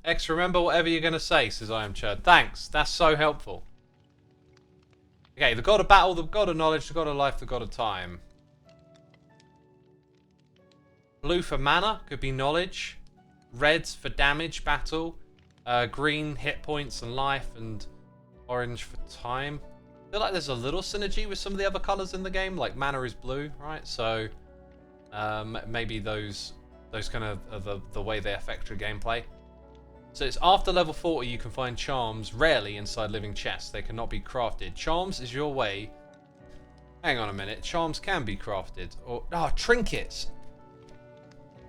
Speaker 1: X, remember whatever you're going to say, says I am Chud. Thanks, that's so helpful. Okay, the god of battle, the god of knowledge, the god of life, the god of time. Blue for mana, could be knowledge. Reds for damage, battle. Green, hit points and life. And orange for time. I feel like there's a little synergy with some of the other colours in the game. Like mana is blue, right? So maybe those kind of are the way they affect your gameplay. So it's after level 40 you can find charms, rarely inside living chests. They cannot be crafted. Charms is your way... Hang on a minute. Charms can be crafted. Or trinkets.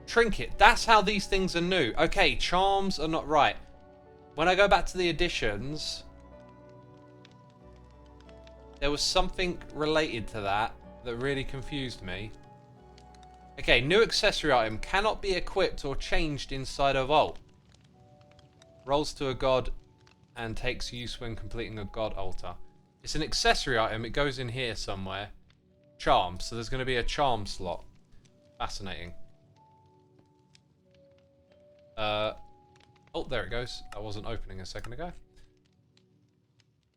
Speaker 1: Trinket. That's how these things are new. Okay, charms are not right. When I go back to the additions, there was something related to that really confused me. Okay, new accessory item cannot be equipped or changed inside a vault. Rolls to a god and takes use when completing a god altar. It's an accessory item. It goes in here somewhere. Charm. So there's going to be a charm slot. Fascinating. Oh, there it goes. That wasn't opening a second ago.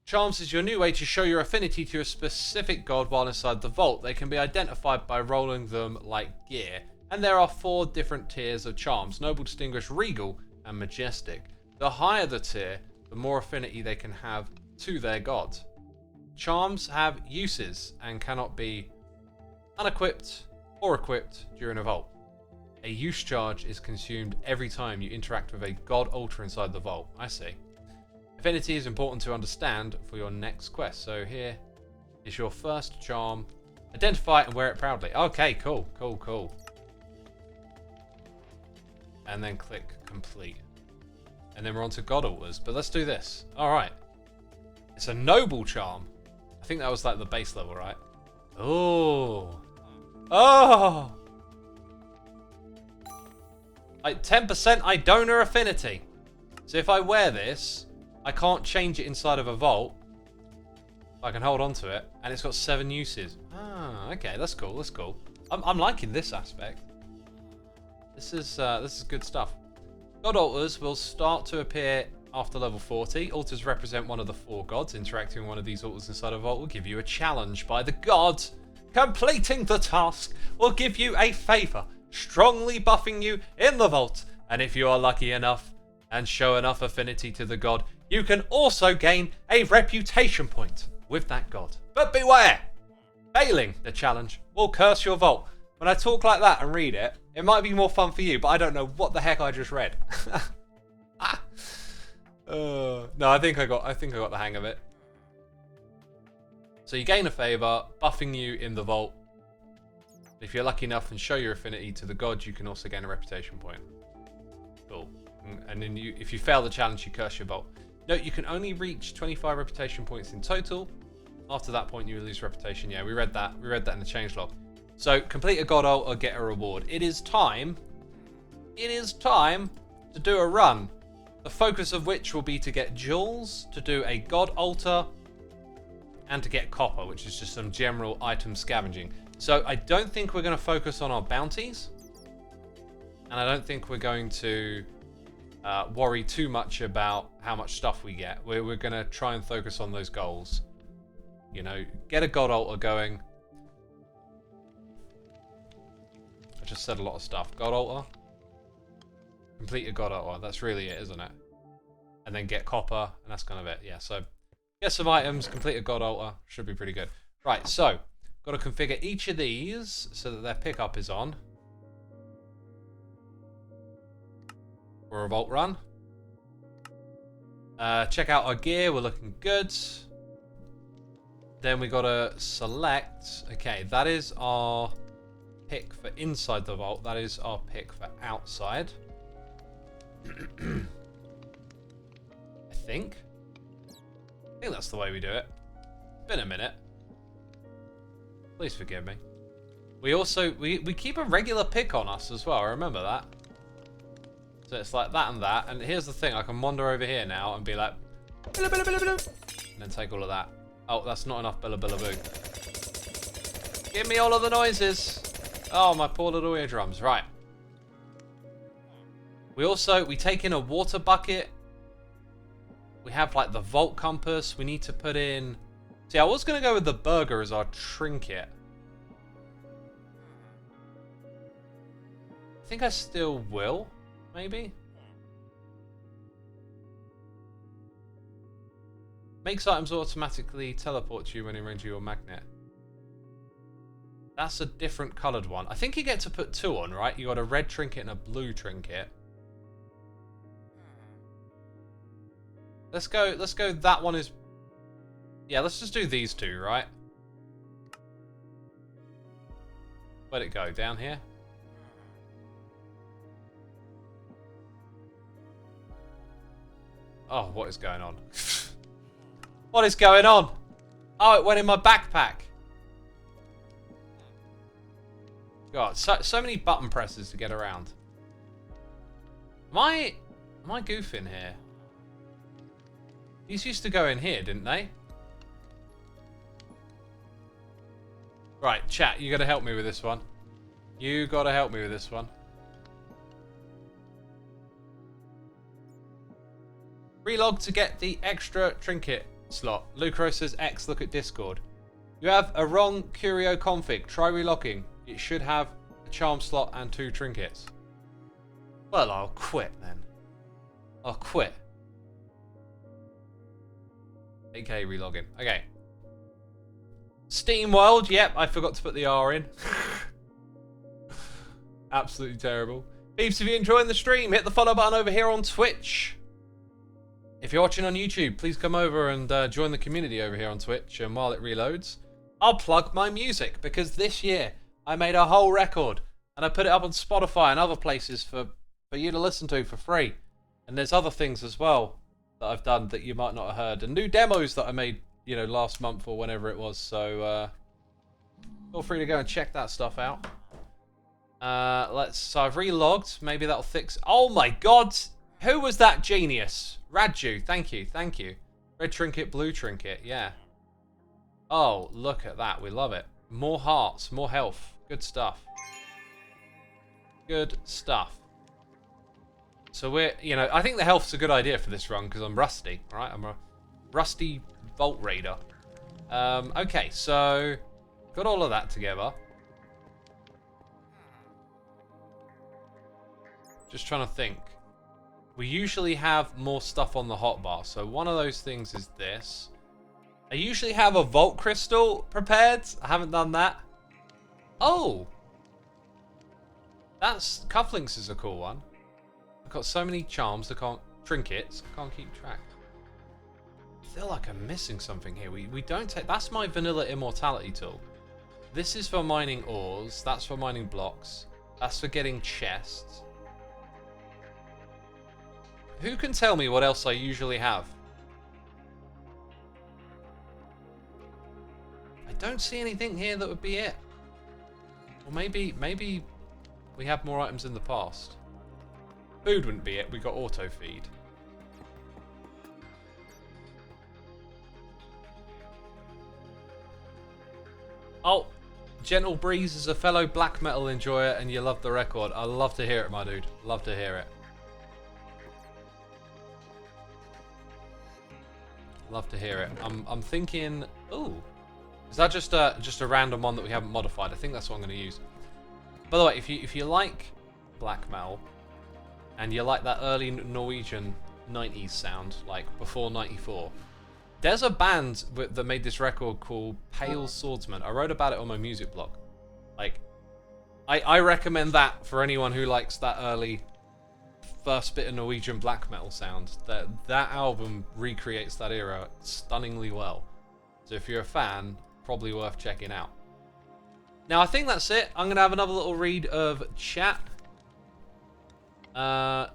Speaker 1: Charms is your new way to show your affinity to a specific god while inside the vault. They can be identified by rolling them like gear. And there are 4 different tiers of charms. Noble, Distinguished, Regal, and Majestic. The higher the tier, the more affinity they can have to their god. Charms have uses and cannot be unequipped or equipped during a vault. A use charge is consumed every time you interact with a god altar inside the vault. I see. Affinity is important to understand for your next quest. So here is your first charm. Identify it and wear it proudly. Okay, cool. And then click complete. And then we're on to god altars. But let's do this. Alright. It's a noble charm. I think that was like the base level, right? Oh. Oh! Like 10% Idona affinity. So if I wear this, I can't change it inside of a vault. I can hold on to it, and it's got 7 uses. Ah, okay, that's cool. I'm liking this aspect. This is good stuff. God altars will start to appear after level 40. Altars represent one of the 4 gods. Interacting with one of these altars inside a vault will give you a challenge by the gods. Completing the task will give you a favour, strongly buffing you in the vault. And if you are lucky enough and show enough affinity to the god, you can also gain a reputation point with that god. But beware! Failing the challenge will curse your vault. When I talk like that and read it, it might be more fun for you, but I don't know what the heck I just read. No, I think I got the hang of it. So you gain a favour, buffing you in the vault. If you're lucky enough and show your affinity to the god, you can also gain a reputation point. Cool. And then if you fail the challenge, you curse your vault. Note, you can only reach 25 reputation points in total. After that point, you lose reputation. Yeah, we read that. We read that in the changelog. So, complete a god ult or get a reward. It is time to do a run. The focus of which will be to get jewels, to do a god altar, and to get copper, which is just some general item scavenging. So I don't think we're going to focus on our bounties. And I don't think we're going to worry too much about how much stuff we get. We're going to try and focus on those goals. You know, get a god altar going. I just said a lot of stuff. God altar. Complete a god altar. That's really it, isn't it? And then get copper, and that's kind of it. Yeah, so get some items, complete a god altar. Should be pretty good. Right, so got to configure each of these so that their pickup is on. For a vault run. Check out our gear. We're looking good. Then we got to select. Okay, that is our pick for inside the vault. That is our pick for outside. I think that's the way we do it. It's been a minute. Please forgive me. We also we keep a regular pick on us as well. I remember that. So it's like that and that. And here's the thing: I can wander over here now and be like, billa, billa, billa, billa, and then take all of that. Oh, that's not enough billa billa boo. Give me all of the noises. Oh, my poor little eardrums. Right. We take in a water bucket. We have like the vault compass. We need to put in. See, I was going to go with the burger as our trinket. I think I still will, maybe. Makes items automatically teleport to you when in range of your magnet. That's a different coloured one. I think you get to put two on, right? You got a red trinket and a blue trinket. Let's go, that one is... Yeah, let's just do these two, right? Where'd it go? Down here? Oh, what is going on? What is going on? Oh, it went in my backpack. God, so many button presses to get around. Am I goofing here? These used to go in here, didn't they? Right, chat, you gotta help me with this one. You gotta help me with this one. Relog to get the extra trinket slot. Lucro says X, look at Discord. You have a wrong curio config. Try relocking. It should have a charm slot and 2 trinkets. Well, I'll quit then. I'll quit. AKA relogging. Okay. Steam World. Yep, I forgot to put the R in. Absolutely terrible. Peeps, if you're enjoying the stream, hit the follow button over here on Twitch. If you're watching on YouTube, please come over and join the community over here on Twitch. And while it reloads, I'll plug my music, because this year I made a whole record and I put it up on Spotify and other places for you to listen to for free. And there's other things as well that I've done that you might not have heard, and new demos that I made, you know, last month or whenever it was. So feel free to go and check that stuff out. So I've relogged. Maybe that'll fix. Oh my God, who was that genius? Radju, thank you. Red trinket, blue trinket, yeah. Oh, look at that, we love it. More hearts, more health, good stuff. Good stuff. So we're, you know, I think the health's a good idea for this run because I'm rusty, right? I'm a rusty Vault Raider. Okay, so got all of that together. Just trying to think. We usually have more stuff on the hotbar, so one of those things is this. I usually have a Vault Crystal prepared. I haven't done that. Oh! Cufflinks is a cool one. I've got so many charms, trinkets, I can't keep track. I feel like I'm missing something here. We don't take, that's my vanilla immortality tool. This is for mining ores, that's for mining blocks, that's for getting chests. Who can tell me what else I usually have? I don't see anything here that would be it. Or maybe we have more items in the past. Food wouldn't be it, we got auto feed. Oh, Gentle Breeze is a fellow black metal enjoyer and you love the record. I love to hear it, my dude. Love to hear it. Love to hear it. I'm thinking, ooh, is that just a random one that we haven't modified? I think that's what I'm going to use. By the way, if you like black metal and you like that early Norwegian 90s sound, like before 94, there's a band that made this record called Pale Swordsman. I wrote about it on my music blog. Like, I recommend that for anyone who likes that early first bit of Norwegian black metal sound. That album recreates that era stunningly well. So if you're a fan, probably worth checking out. Now I think that's it. I'm gonna have another little read of chat. But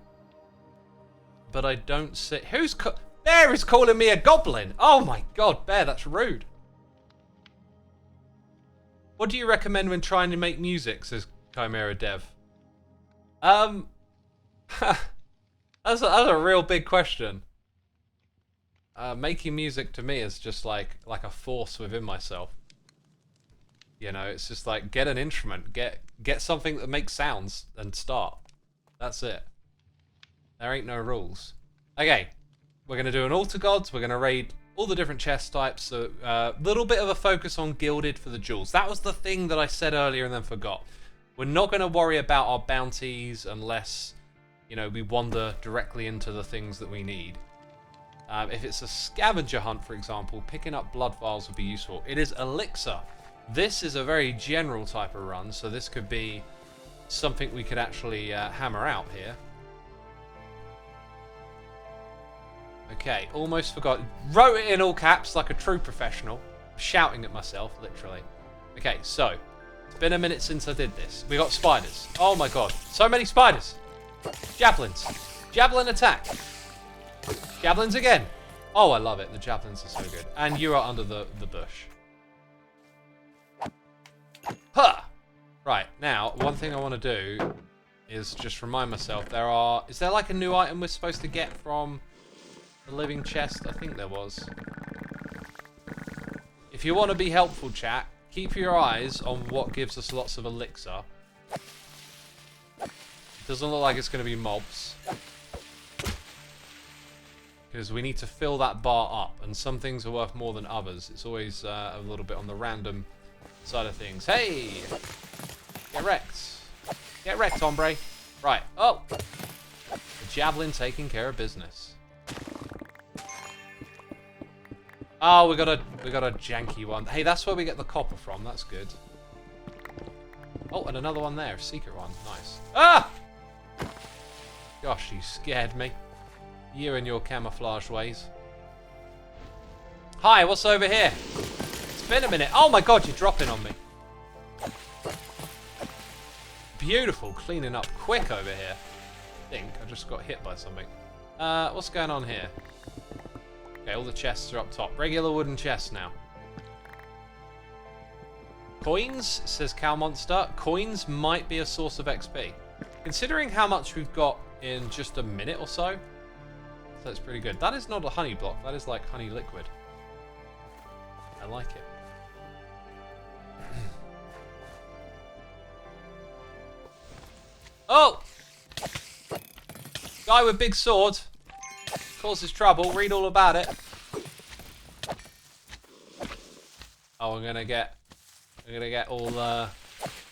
Speaker 1: I don't see Bear is calling me a goblin. Oh my god, Bear, that's rude. What do you recommend when trying to make music, says Chimera Dev? That's a real big question. Making music to me is just like a force within myself. You know, it's just like, get an instrument, get something that makes sounds and start. That's it. There ain't no rules. Okay, we're going to do an altar gods. We're going to raid all the different chest types. So little bit of a focus on gilded for the jewels. That was the thing that I said earlier and then forgot. We're not going to worry about our bounties unless, you know, we wander directly into the things that we need. If it's a scavenger hunt, for example, picking up blood vials would be useful. It is elixir. This is a very general type of run, so this could be something we could actually hammer out here. Okay, almost forgot. Wrote it in all caps like a true professional. Shouting at myself, literally. Okay, so, it's been a minute since I did this. We got spiders. Oh my god, so many spiders. Javelins. Javelin attack. Javelins again. Oh, I love it. The javelins are so good. And you are under the bush. Huh! Right, now, one thing I want to do is just remind myself, is there like a new item we're supposed to get from the living chest? I think there was. If you want to be helpful, chat, keep your eyes on what gives us lots of elixir. Doesn't look like it's going to be mobs. Because we need to fill that bar up, and some things are worth more than others. It's always a little bit on the random side of things. Hey! Get wrecked. Get wrecked, hombre. Right. Oh! The javelin taking care of business. Oh, we got a janky one. Hey, that's where we get the copper from. That's good. Oh, and another one there. A secret one. Nice. Ah! Gosh, you scared me. You and your camouflage ways. Hi, what's over here? It's been a minute. Oh my god, you're dropping on me. Beautiful, cleaning up quick over here. I think I just got hit by something. What's going on here? Okay, all the chests are up top. Regular wooden chests now. Coins, says Cow Monster. Coins might be a source of XP. Considering how much we've got in just a minute or so, that's pretty good. That is not a honey block. That is like honey liquid. I like it. Oh! Guy with big sword. Causes trouble. Read all about it. Oh, I'm gonna get all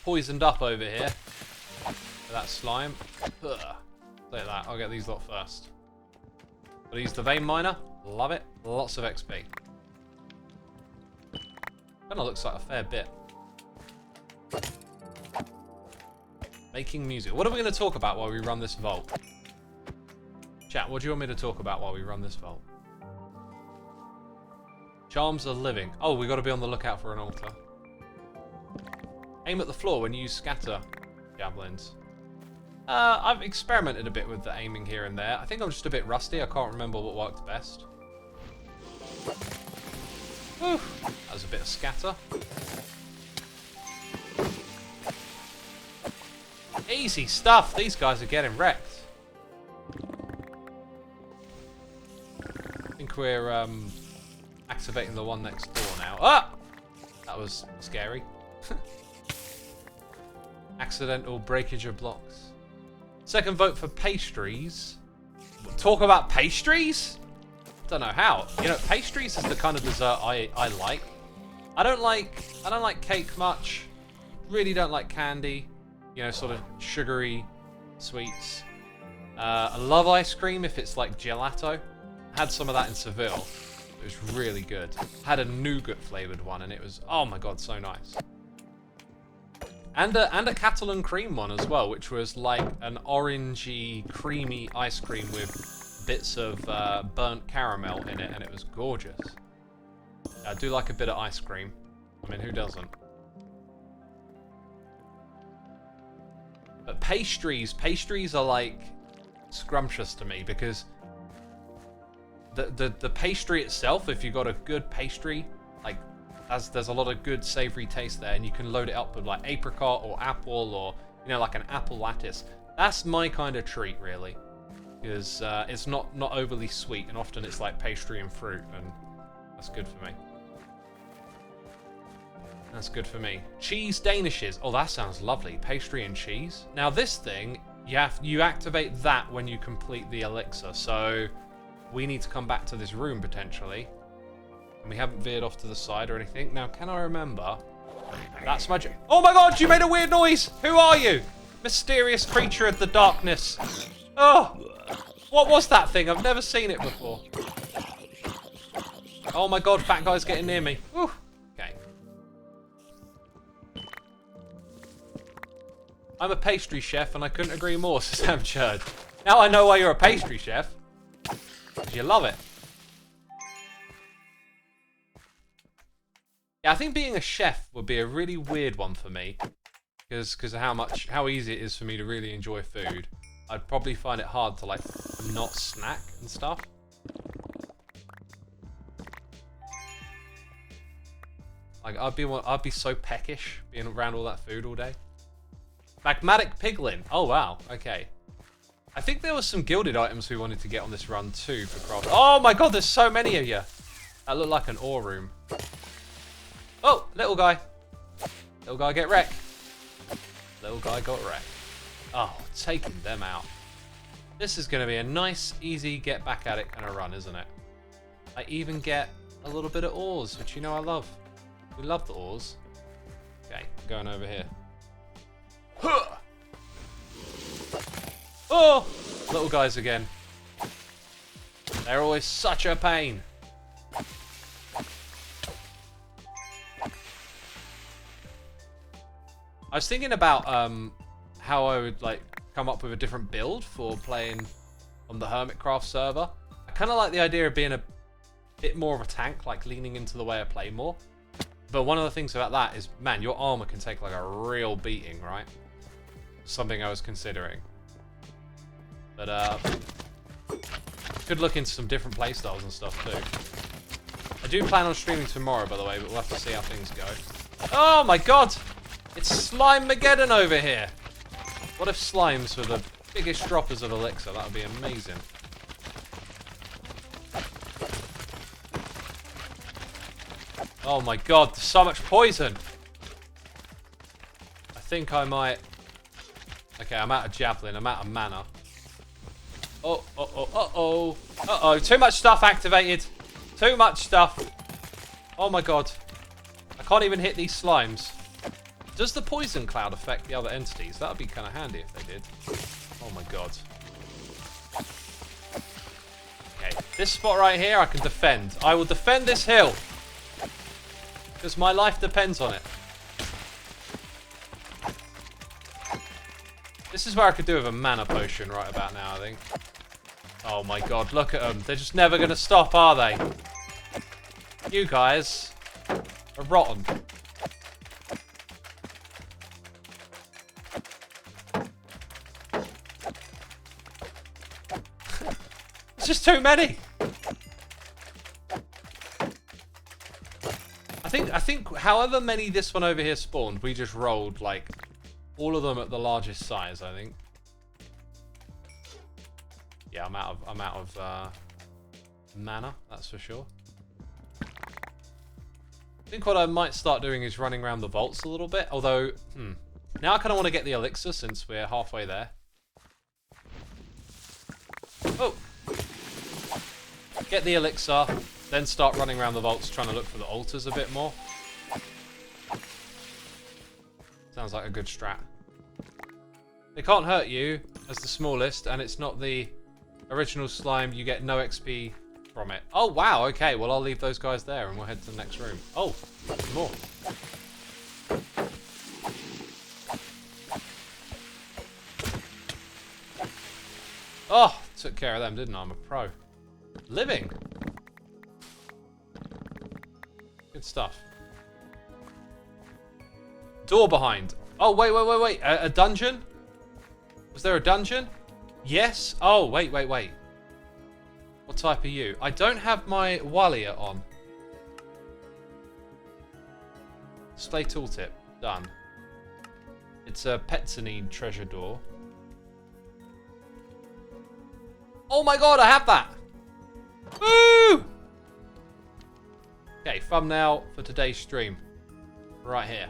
Speaker 1: poisoned up over here. With that slime. Ugh. Like that. I'll get these lot first. Are these the vein miner? Love it. Lots of XP. Kinda looks like a fair bit. Making music. What are we going to talk about while we run this vault? Chat, what do you want me to talk about while we run this vault? Charms are living. Oh, we got to be on the lookout for an altar. Aim at the floor when you use scatter javelins. I've experimented a bit with the aiming here and there. I think I'm just a bit rusty. I can't remember what worked best. Whew. That was a bit of scatter. Easy stuff. These guys are getting wrecked. I think we're activating the one next door now. Ah! That was scary. Accidental breakage of blocks. Second vote for pastries. Talk about pastries? Don't know how. You know, pastries is the kind of dessert I like. I don't like cake much. Really don't like candy. You know, sort of sugary sweets. I love ice cream if it's like gelato. Had some of that in Seville. It was really good. Had a nougat flavored one, and it was, oh my god, so nice. And a Catalan cream one as well, which was like an orangey, creamy ice cream with bits of burnt caramel in it, and it was gorgeous. I do like a bit of ice cream. I mean, who doesn't? But pastries are like scrumptious to me because the pastry itself, if you got a good pastry, like there's a lot of good savory taste there, and you can load it up with like apricot or apple or, you know, like an apple lattice. That's my kind of treat, really, because it's not overly sweet, and often it's like pastry and fruit, and that's good for me. That's good for me. Cheese danishes. Oh, that sounds lovely. Pastry and cheese. Now this thing, you activate that when you complete the elixir, so we need to come back to this room potentially. And we haven't veered off to the side or anything. Now, can I remember? That's magic. Oh my god, you made a weird noise! Who are you? Mysterious creature of the darkness. Oh! What was that thing? I've never seen it before. Oh my god, fat guy's getting near me. Whew. Okay. I'm a pastry chef and I couldn't agree more, says Sam Church. Now I know why you're a pastry chef. Because you love it. Yeah, I think being a chef would be a really weird one for me. Because of how easy it is for me to really enjoy food. I'd probably find it hard to like not snack and stuff. Like I'd be so peckish being around all that food all day. Magmatic Piglin. Oh wow, okay. I think there was some gilded items we wanted to get on this run too for craft. Oh my god, there's so many of you. That looked like an ore room. Oh, little guy. Little guy get wrecked. Little guy got wrecked. Oh, taking them out. This is going to be a nice, easy get back at it kind of run, isn't it? I even get a little bit of ores, which you know I love. We love the ores. Okay, going over here. Huh! Oh! Little guys again. They're always such a pain. I was thinking about how I would like come up with a different build for playing on the Hermitcraft server. I kind of like the idea of being a bit more of a tank, like leaning into the way I play more. But one of the things about that is, man, your armor can take like a real beating, right? Something I was considering. But could look into some different playstyles and stuff too. I do plan on streaming tomorrow, by the way, but we'll have to see how things go. Oh my god! It's Slime-mageddon over here! What if slimes were the biggest droppers of elixir? That would be amazing. Oh my god, there's so much poison! I think I might... Okay, I'm out of javelin, I'm out of mana. Oh, uh-oh, too much stuff activated. Too much stuff. Oh my god. I can't even hit these slimes. Does the poison cloud affect the other entities? That would be kind of handy if they did. Oh my god. Okay, this spot right here I can defend. I will defend this hill. Because my life depends on it. This is where I could do with a mana potion right about now, I think. Oh my god, look at them. They're just never going to stop, are they? You guys are rotten. It's just too many. I think however many this one over here spawned, we just rolled like all of them at the largest size, I think. Yeah, I'm out of mana, that's for sure. I think what I might start doing is running around the vaults a little bit. Although, now I kind of want to get the elixir since we're halfway there. Oh! Get the elixir, then start running around the vaults trying to look for the altars a bit more. Sounds like a good strat. They can't hurt you as the smallest, and it's not the original slime. You get no XP from it. Oh, wow. Okay, well, I'll leave those guys there, and we'll head to the next room. Oh, more. Oh, took care of them, didn't I? I'm a pro. Living. Good stuff. Door behind. Oh, wait. A dungeon? Was there a dungeon? Yes. Oh, wait. What type are you? I don't have my Walia on. Display tooltip. Done. It's a Petsanine treasure door. Oh my god, I have that! Woo! Okay, thumbnail for today's stream. Right here.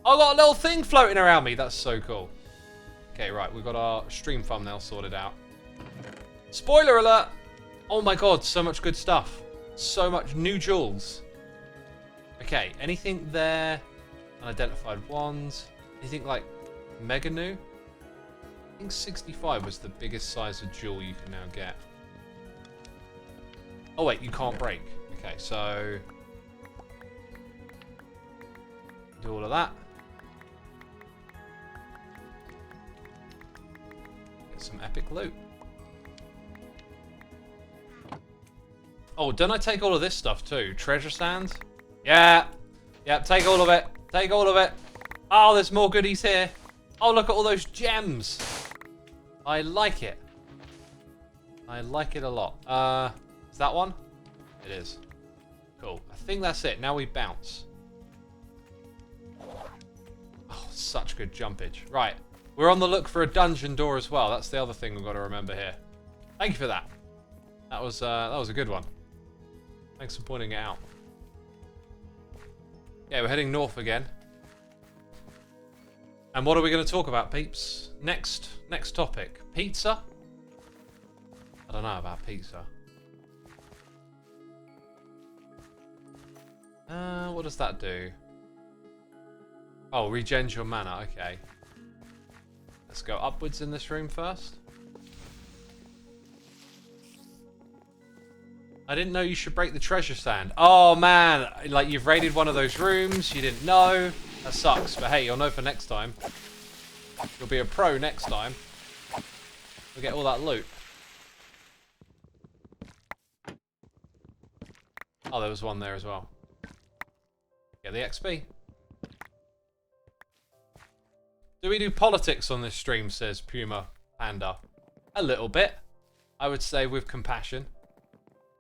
Speaker 1: I got a little thing floating around me. That's so cool. Okay, right. We've got our stream thumbnail sorted out. Spoiler alert! Oh my god, so much good stuff. So much new jewels. Okay, anything there? Unidentified ones. Anything like mega new? I think 65 was the biggest size of jewel you can now get. Oh wait, you can't break. Okay, so... do all of that. Get some epic loot. Oh, don't I take all of this stuff too? Treasure sand? Yeah. Yep, take all of it. Take all of it. Oh, there's more goodies here. Oh, look at all those gems. I like it. I like it a lot. Is that one? It is. Cool. I think that's it. Now we bounce. Oh, such good jumpage. Right. We're on the look for a dungeon door as well. That's the other thing we've got to remember here. Thank you for that. That was a good one. Thanks for pointing it out. Yeah, we're heading north again. And what are we going to talk about, peeps? Next topic. Pizza? I don't know about pizza. What does that do? Oh, regens your mana. Okay. Let's go upwards in this room first. I didn't know you should break the treasure sand. Oh man, like you've raided one of those rooms, you didn't know. That sucks, but hey, you'll know for next time. You'll be a pro next time. We'll get all that loot. Oh, there was one there as well. Get the XP. Do we do politics on this stream, says Puma Panda? A little bit. I would say with compassion.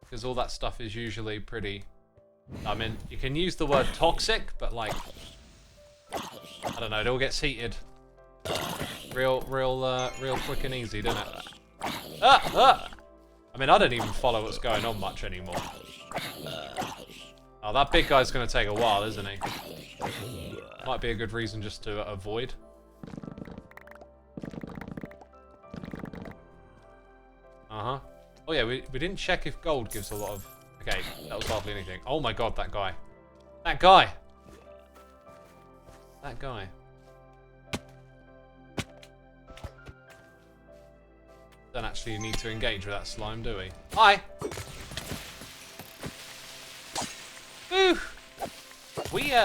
Speaker 1: Because all that stuff is usually pretty... I mean, you can use the word toxic, but like... I don't know, it all gets heated. Real quick and easy, doesn't it? I mean, I don't even follow what's going on much anymore. Oh, that big guy's going to take a while, isn't he? Might be a good reason just to avoid. Uh-huh. Oh yeah, we didn't check if gold gives a lot of... Okay, that was hardly anything. Oh my god, that guy. That guy! That guy. Don't actually need to engage with that slime, do we? Hi! Woo!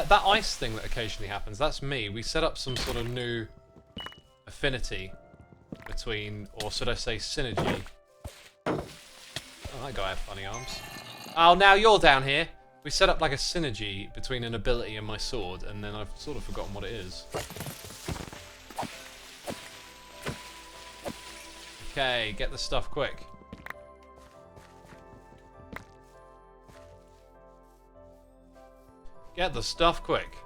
Speaker 1: That ice thing that occasionally happens, that's me. We set up some sort of new affinity between, or should I say synergy. Oh, that guy had funny arms. Oh, now you're down here. We set up like a synergy between an ability and my sword, and then I've sort of forgotten what it is. Okay, get the stuff quick. Get the stuff quick.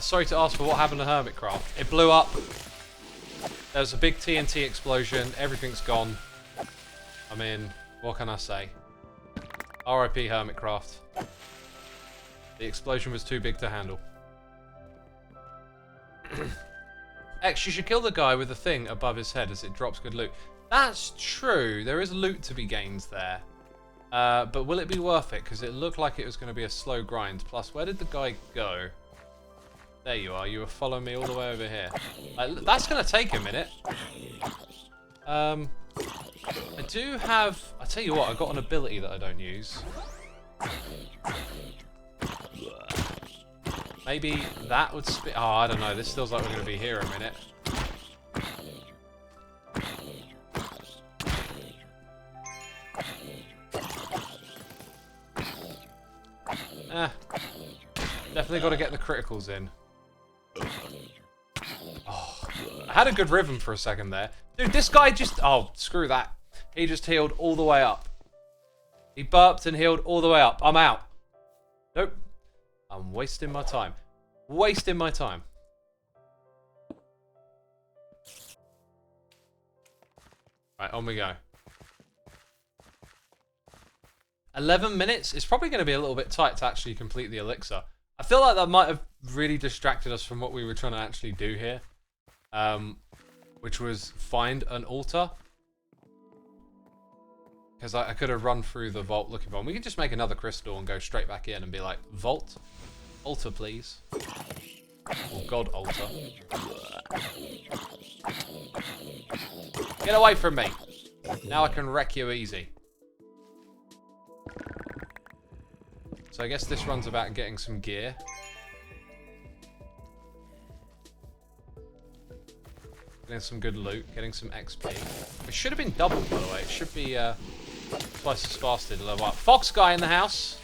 Speaker 1: Sorry to ask for what happened to Hermitcraft. It blew up. There was a big TNT explosion. Everything's gone. I mean, what can I say? RIP Hermitcraft. The explosion was too big to handle. X, you should kill the guy with the thing above his head as it drops good loot. That's true. There is loot to be gained there. But will it be worth it? Because it looked like it was going to be a slow grind. Plus, where did the guy go? There you are. You were following me all the way over here. That's going to take a minute. I do have... I tell you what, I got an ability that I don't use. Maybe that would spit... Oh, I don't know. This feels like we're going to be here a minute. Definitely got to get the criticals in. Oh, I had a good rhythm for a second there. Dude, this guy just... Oh, screw that. He just healed all the way up. He burped and healed all the way up. I'm out. Nope. I'm wasting my time. Wasting my time. Right, on we go. 11 minutes? It's probably going to be a little bit tight to actually complete the elixir. I feel like that might have really distracted us from what we were trying to actually do here. Which was find an altar. Because I could have run through the vault looking for one. We could just make another crystal and go straight back in and be like, vault, altar please. Or God altar. Get away from me. Now I can wreck you easy. So I guess this runs about getting some gear. Getting some good loot, getting some XP. It should have been doubled, by the way. It should be twice as fast to level up. Fox guy in the house.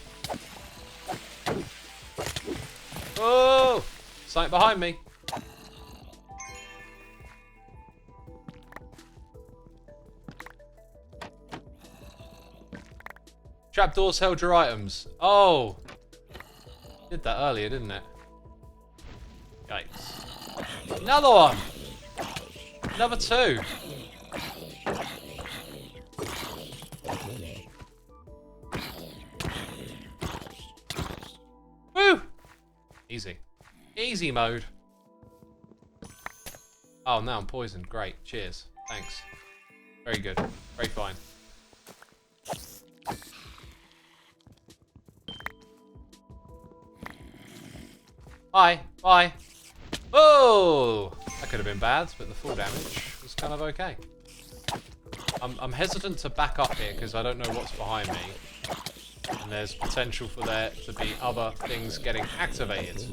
Speaker 1: Oh! Something behind me. Trapdoors held your items. Oh! Did that earlier, didn't it? Yikes. Another one! Another two. Woo! Easy. Easy mode. Oh, now I'm poisoned. Great. Cheers. Thanks. Very good. Very fine. Bye. Bye. Oh! That could have been bad, but the full damage was kind of okay. I'm hesitant to back up here because I don't know what's behind me. And there's potential for there to be other things getting activated.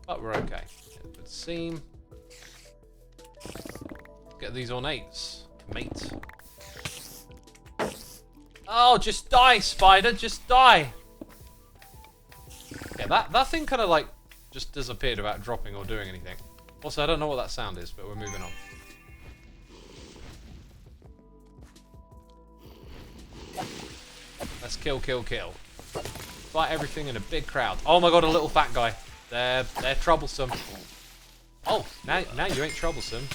Speaker 1: But we're okay. It would seem. Get these ornates, mate. Oh, just die, spider, just die. Yeah, that thing kind of like just disappeared without dropping or doing anything. Also, I don't know what that sound is, but we're moving on. Let's kill, kill, kill. Fight everything in a big crowd. Oh my god, a little fat guy. They're troublesome. Oh, now you ain't troublesome.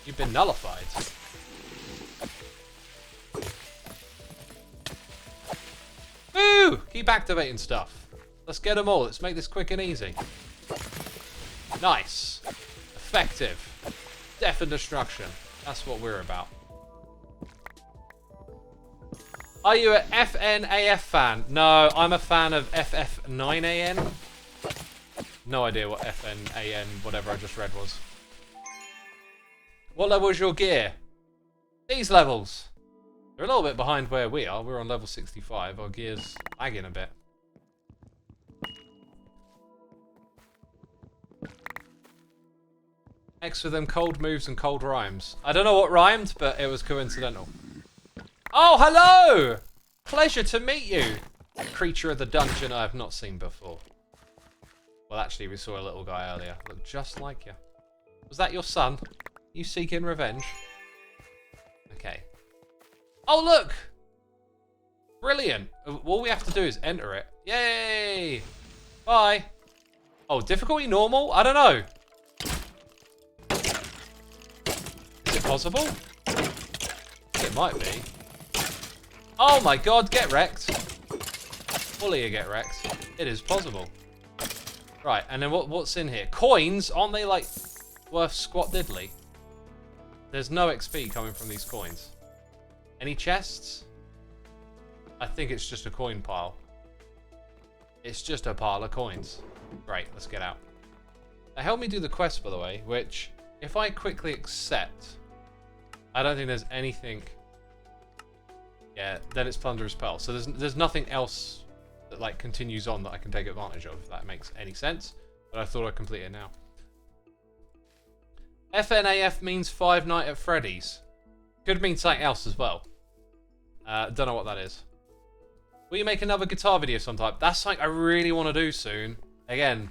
Speaker 1: You've been nullified. Woo! Keep activating stuff. Let's get them all. Let's make this quick and easy. Nice. Effective. Death and destruction. That's what we're about. Are you a FNAF fan? No, I'm a fan of FF9AN. No idea what FNAN, whatever I just read was. What level is your gear? These levels. They're a little bit behind where we are. We're on level 65. Our gear's lagging a bit. X for them cold moves and cold rhymes. I don't know what rhymed, but it was coincidental. Oh, hello! Pleasure to meet you. Creature of the dungeon I have not seen before. Well, actually, we saw a little guy earlier. Looked just like you. Was that your son? You seeking revenge? Okay. Oh, look! Brilliant. All we have to do is enter it. Yay! Bye. Oh, difficulty normal? I don't know. Is it possible? It might be. Oh my god, get wrecked. Fully get wrecked. It is possible. Right, and then what's in here? Coins? Aren't they, like, worth squat diddly? There's no XP coming from these coins. Any chests? I think it's just a coin pile. It's just a pile of coins. Great, let's get out. They helped me do the quest, by the way, which, if I quickly accept, I don't think there's anything... Yeah, then it's Plunderer's Pearl. So there's nothing else that, like, continues on that I can take advantage of, if that makes any sense. But I thought I'd complete it now. FNAF means Five Nights at Freddy's. Could mean something else as well. Don't know what that is. Will you make another guitar video sometime? That's something I really want to do soon. Again,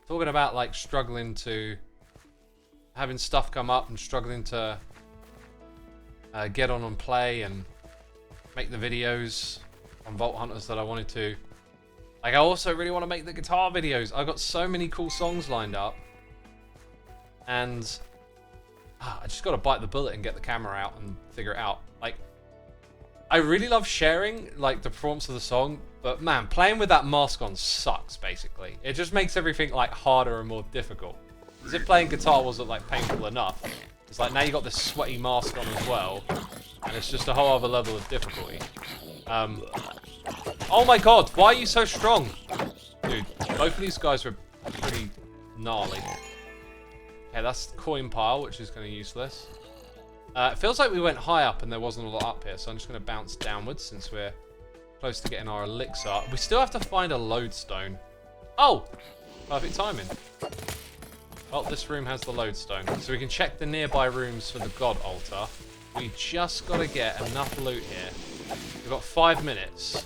Speaker 1: talking about, like, struggling to... having stuff come up and struggling to get on and play and make the videos on Vault Hunters that I wanted to. Like, I also really want to make the guitar videos. I've got so many cool songs lined up. And I just got to bite the bullet and get the camera out and figure it out. Like, I really love sharing, like, the performance of the song, but man, playing with that mask on sucks, basically. It just makes everything, like, harder and more difficult. As if playing guitar wasn't, like, painful enough. It's like, now you got this sweaty mask on as well, and it's just a whole other level of difficulty. Oh my god, why are you so strong? Dude, both of these guys are pretty gnarly. Okay, that's the coin pile, which is kind of useless. It feels like we went high up and there wasn't a lot up here, so I'm just going to bounce downwards since we're close to getting our elixir. We still have to find a lodestone. Oh! Perfect timing. Well, this room has the lodestone, so we can check the nearby rooms for the god altar. We just got to get enough loot here. We've got 5 minutes.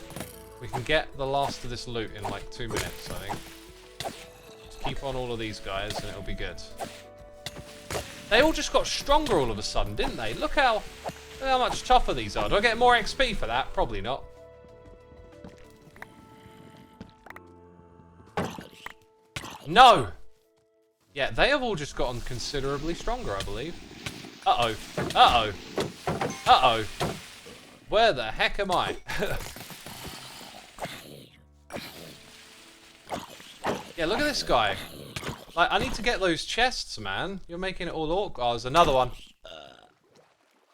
Speaker 1: We can get the last of this loot in like 2 minutes, I think. Just keep on all of these guys and it'll be good. They all just got stronger all of a sudden, didn't they? Look how much tougher these are. Do I get more XP for that? Probably not. No! Yeah, they have all just gotten considerably stronger, I believe. Uh-oh. Uh-oh. Uh-oh. Where the heck am I? Yeah, look at this guy. Like, I need to get those chests, man. You're making it all awkward. Oh, there's another one.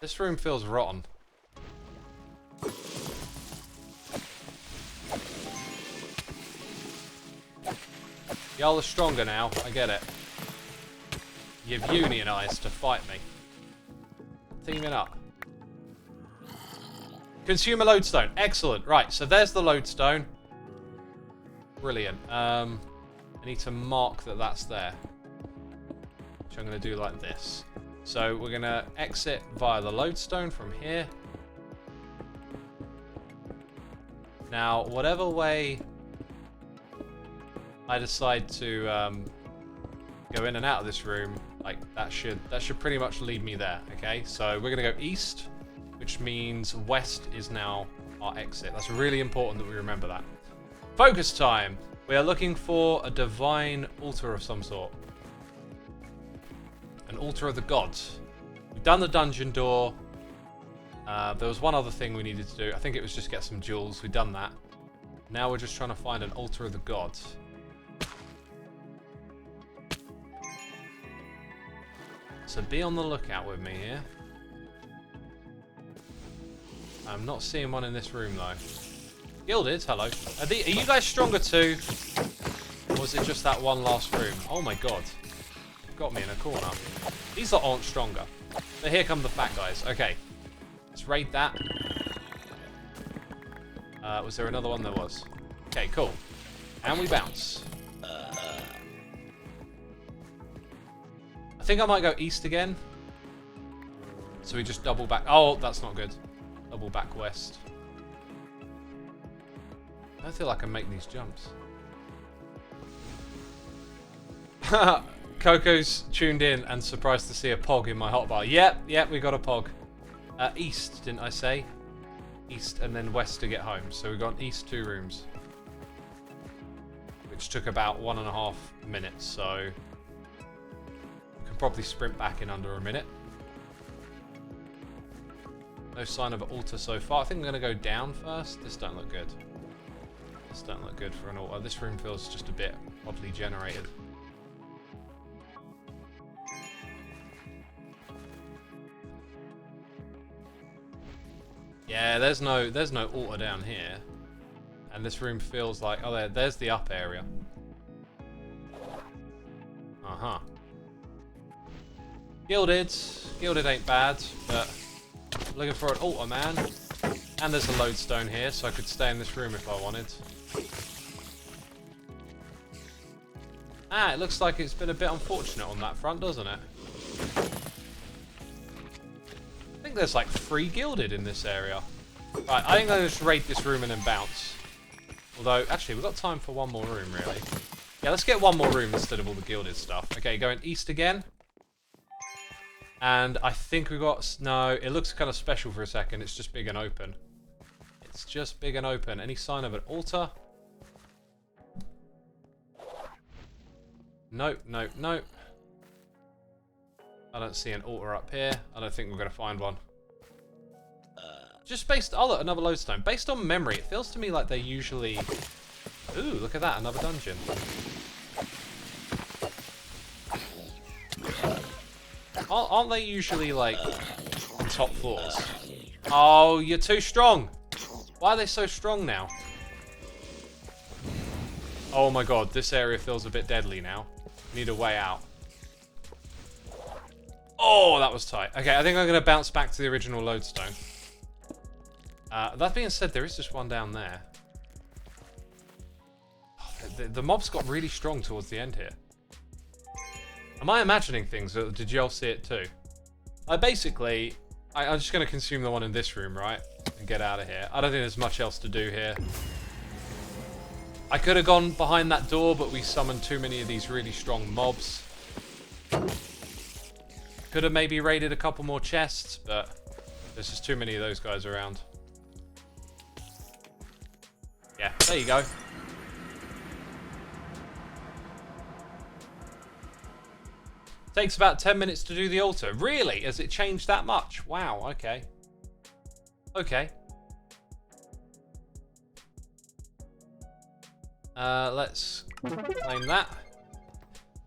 Speaker 1: This room feels rotten. Y'all are stronger now. I get it. You've unionized to fight me. Teaming up. Consume a lodestone. Excellent. Right, so there's the lodestone. Brilliant. I need to mark that that's there. Which I'm going to do like this. So we're going to exit via the lodestone from here. Now, whatever way I decide to go in and out of this room, like that should pretty much lead me there. Okay, so we're gonna go east, which means west is now our exit. That's really important that we remember that. Focus time. We are looking for a divine altar of some sort. An altar of the gods. We've done the dungeon door. There was one other thing we needed to do. I think it was just get some jewels. We've done that. Now we're just trying to find an altar of the gods. So be on the lookout with me here. I'm not seeing one in this room though. Gilded, hello. Are you guys stronger too? Or was it just that one last room? Oh my god. You've got me in a corner. These lot aren't stronger. But here come the fat guys. Okay. Let's raid that. Was there another one? There was. Okay, cool. And we bounce. I think I might go east again. So we just double back. Oh, that's not good. Double back west. I don't feel like I can make these jumps. Coco's tuned in and surprised to see a pog in my hotbar. Yep, we got a pog. East, didn't I say? East and then west to get home. So we've got east 2 rooms. Which took about 1.5 minutes, so we can probably sprint back in under a minute. No sign of an altar so far. I think I'm going to go down first. This don't look good. This don't look good for an auto. This room feels just a bit oddly generated. Yeah, there's no altar down here. And this room feels like, oh, there's the up area. Uh-huh. Gilded ain't bad, but looking for an altar, man. And there's a lodestone here, so I could stay in this room if I wanted. Ah, it looks like it's been a bit unfortunate on that front, doesn't it? I think there's like 3 gilded in this area. Right, I think I'll just raid this room and then bounce. Although, actually, we've got time for one more room, really. Yeah, let's get one more room instead of all the gilded stuff. Okay, going east again. And I think we got... No, it looks kind of special for a second. It's just big and open. It's just big and open. Any sign of an altar? Nope, nope, nope. I don't see an altar up here. I don't think we're going to find one. Just based... Oh, look, another lodestone. Based on memory, it feels to me like they usually... Ooh, look at that, another dungeon. Aren't they usually, like, on top floors? Oh, you're too strong! Why are they so strong now? Oh my god, this area feels a bit deadly now. Need a way out. Oh, that was tight. Okay, I think I'm going to bounce back to the original lodestone. That being said, there is just one down there. Oh, the mobs got really strong towards the end here. Am I imagining things, or did y'all see it too? Basically, I'm just going to consume the one in this room, right? And get out of here. I don't think there's much else to do here. I could have gone behind that door, but we summoned too many of these really strong mobs. Could have maybe raided a couple more chests, but there's just too many of those guys around. Yeah, there you go. Takes about 10 minutes to do the altar. Really? Has it changed that much? Wow, okay. Okay. Let's claim that.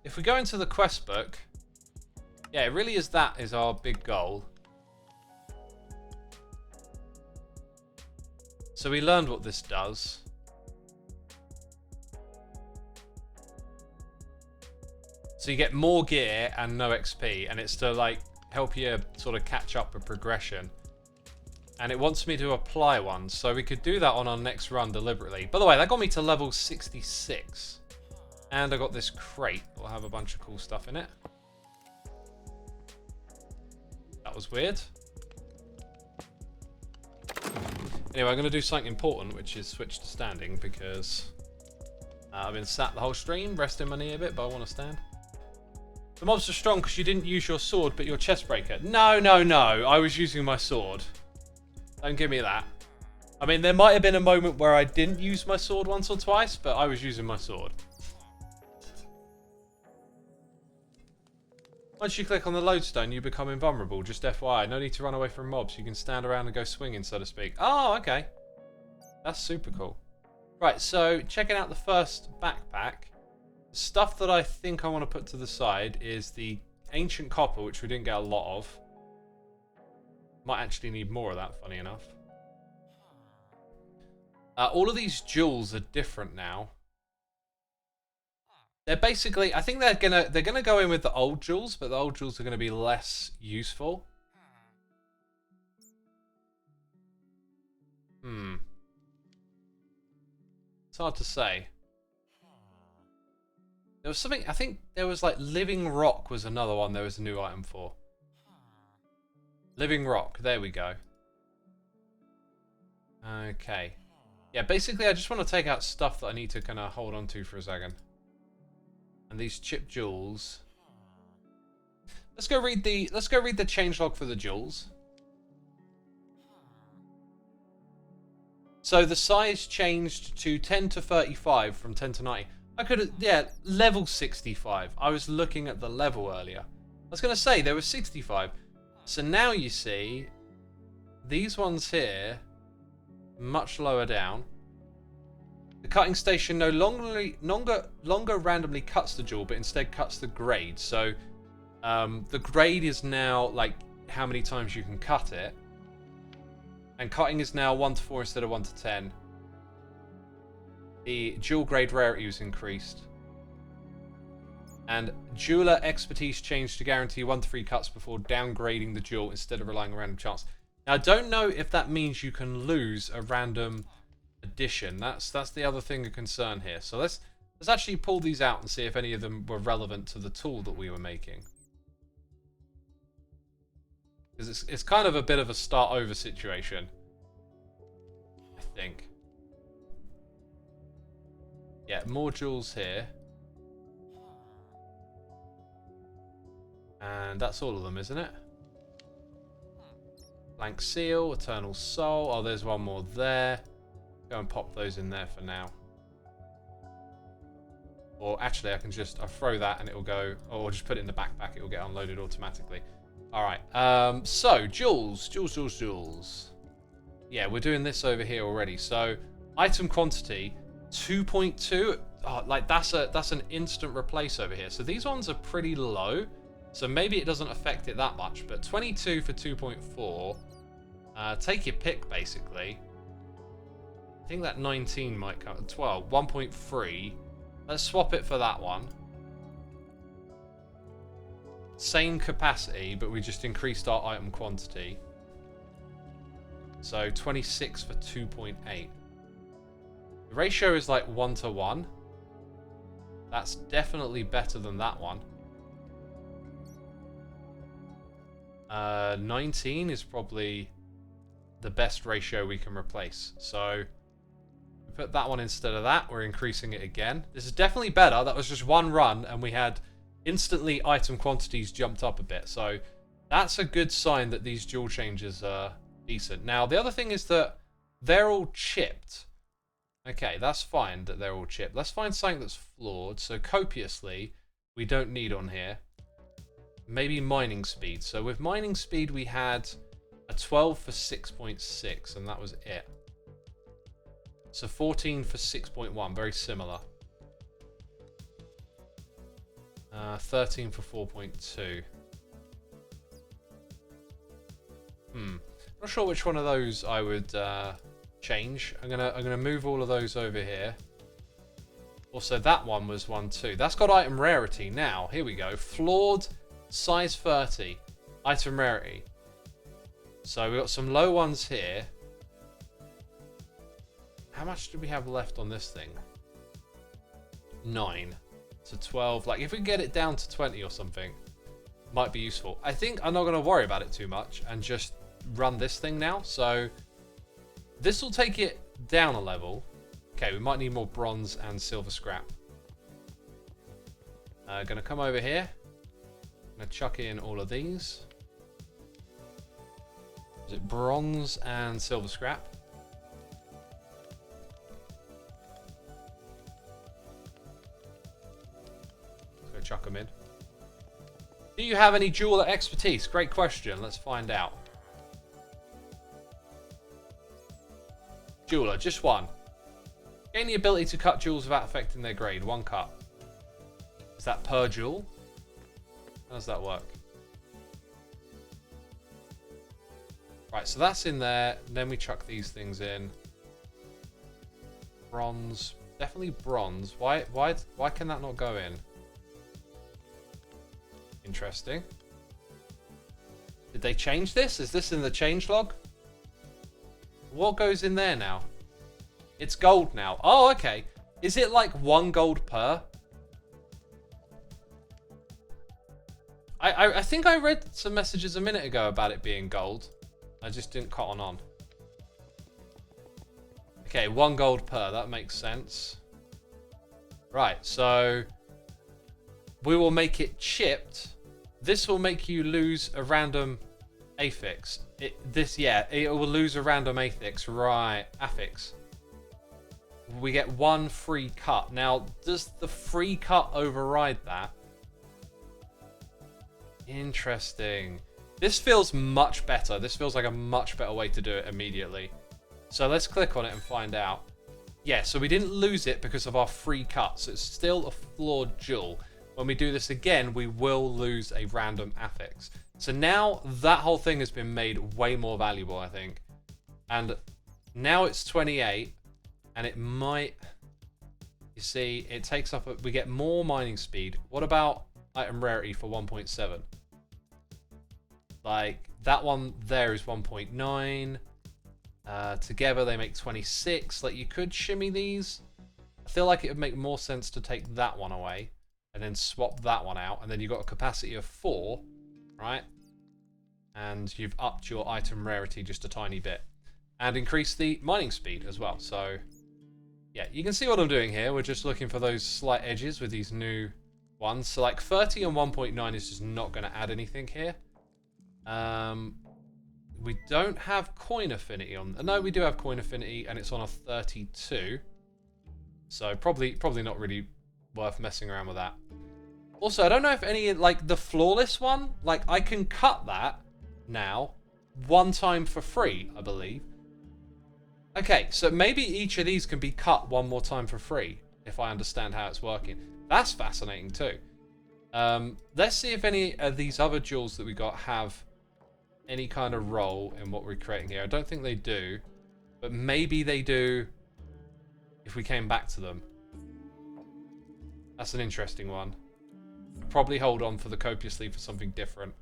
Speaker 1: If we go into the quest book, yeah, it really is that is our big goal. So we learned what this does. So you get more gear and no XP, and it's to like help you sort of catch up with progression. And it wants me to apply one, so we could do that on our next run deliberately. By the way, that got me to level 66. And I got this crate that will have a bunch of cool stuff in it. That was weird. Anyway, I'm going to do something important, which is switch to standing, because I've been sat the whole stream, resting my knee a bit, but I want to stand. The mobs are strong because you didn't use your sword, but your chest breaker. No, no, no. I was using my sword. Don't give me that. I mean, there might have been a moment where I didn't use my sword once or twice, but I was using my sword. Once you click on the lodestone, you become invulnerable. Just FYI, no need to run away from mobs. You can stand around and go swinging, so to speak. Oh, okay. That's super cool. Right, so checking out the first backpack. The stuff that I think I want to put to the side is the ancient copper, which we didn't get a lot of. Might actually need more of that, funny enough. All of these jewels are different now. They're basically, I think they're gonna go in with the old jewels, but the old jewels are gonna be less useful. It's hard to say. There was something, I think there was like Living Rock was another one there was a new item for. Living Rock, there we go. Okay. Yeah, basically I just want to take out stuff that I need to kind of hold on to for a second. And these chip jewels. Let's go read the changelog for the jewels. So the size changed to 10 to 35 from 10 to 90. I could have, yeah, level 65. I was looking at the level earlier. I was going to say there was 65. So now you see these ones here much lower down. The cutting station no longer randomly cuts the jewel, but instead cuts the grade. So the grade is now like how many times you can cut it. And cutting is now 1 to 4 instead of 1 to 10. The jewel grade rarity was increased. And jeweler expertise changed to guarantee 1 to 3 cuts before downgrading the jewel instead of relying on random chance. Now I don't know if that means you can lose a random addition. That's the other thing of concern here. So let's actually pull these out and see if any of them were relevant to the tool that we were making. Because it's kind of a bit of a start over situation, I think. Yeah, more jewels here. And that's all of them, isn't it? Blank seal, eternal soul. Oh, there's one more there. Go and pop those in there for now. Or actually, I can just I'll throw that and it will go, or just put it in the backpack. It will get unloaded automatically. All right. So jewels. Yeah, we're doing this over here already. So item quantity 2.2. Oh, like that's an instant replace over here. So these ones are pretty low. So maybe it doesn't affect it that much. But 22 for 2.4. Take your pick, basically. I think that 19 might come. 12. 1.3. Let's swap it for that one. Same capacity, but we just increased our item quantity. So 26 for 2.8. The ratio is like 1 to 1. That's definitely better than that one. 19 is probably the best ratio we can replace. So we put that one instead of that. We're increasing it again. This is definitely better. That was just one run and we had instantly item quantities jumped up a bit. So that's a good sign that these jewel changes are decent. Now, the other thing is that they're all chipped. Okay, that's fine that they're all chipped. Let's find something that's flawed. So copiously, we don't need on here. Maybe mining speed. So with mining speed, we had a 12 for 6.6, and that was it. So 14 for 6.1, very similar. 13 for 4.2. Not sure which one of those I would change. I'm gonna move all of those over here. Also, that one was 1 too. That's got item rarity now. Here we go. Flawed, size 30, item rarity. So we've got some low ones here. How much do we have left on this thing? 9 to 12. Like, if we get it down to 20 or something, might be useful. I think I'm not going to worry about it too much and just run this thing now. So this will take it down a level. Okay, we might need more bronze and silver scrap. Gonna come over here. Gonna chuck in all of these. Is it bronze and silver scrap? Let's go chuck them in. Do you have any jeweler expertise? Great question. Let's find out. Jeweler, just one. Gain the ability to cut jewels without affecting their grade. 1 cut. Is that per jewel? How does that work? Right, so that's in there. Then we chuck these things in. Bronze. Definitely bronze. Why can that not go in? Interesting. Did they change this? Is this in the changelog? What goes in there now? It's gold now. Oh, okay. Is it like 1 gold per? I think I read some messages a minute ago about it being gold. I just didn't cotton on. Okay, 1 gold per. That makes sense. Right, so we will make it chipped. This will make you lose a random affix. It will lose a random affix. Right, affix. We get 1 free cut. Now, does the free cut override that? Interesting. This feels much better. This feels like a much better way to do it immediately. So let's click on it and find out. yeah, so we didn't lose it because of our free cut. So it's still a flawed jewel. When we do this again, we will lose a random affix. So now that whole thing has been made way more valuable, I think. And now it's 28, and it might... You see, it takes up... We get more mining speed. What about item rarity for 1.7? Like, that one there is 1.9. Together they make 26. Like, you could shimmy these. I feel like it would make more sense to take that one away and then swap that one out, and then you've got a capacity of 4, right? And you've upped your item rarity just a tiny bit and increased the mining speed as well. So yeah, you can see what I'm doing here. We're just looking for those slight edges with these new ones. So like 30 and 1.9 is just not going to add anything here. We don't have coin affinity on... No, we do have coin affinity, and it's on a 32. So probably not really worth messing around with that. Also, I don't know if any... Like, the flawless one, like, I can cut that now one time for free, I believe. Okay, so maybe each of these can be cut one more time for free, if I understand how it's working. That's fascinating, too. Let's see if any of these other jewels that we got have any kind of role in what we're creating here. I don't think they do, but maybe they do if we came back to them. That's an interesting one. Probably hold on for the copiously for something different.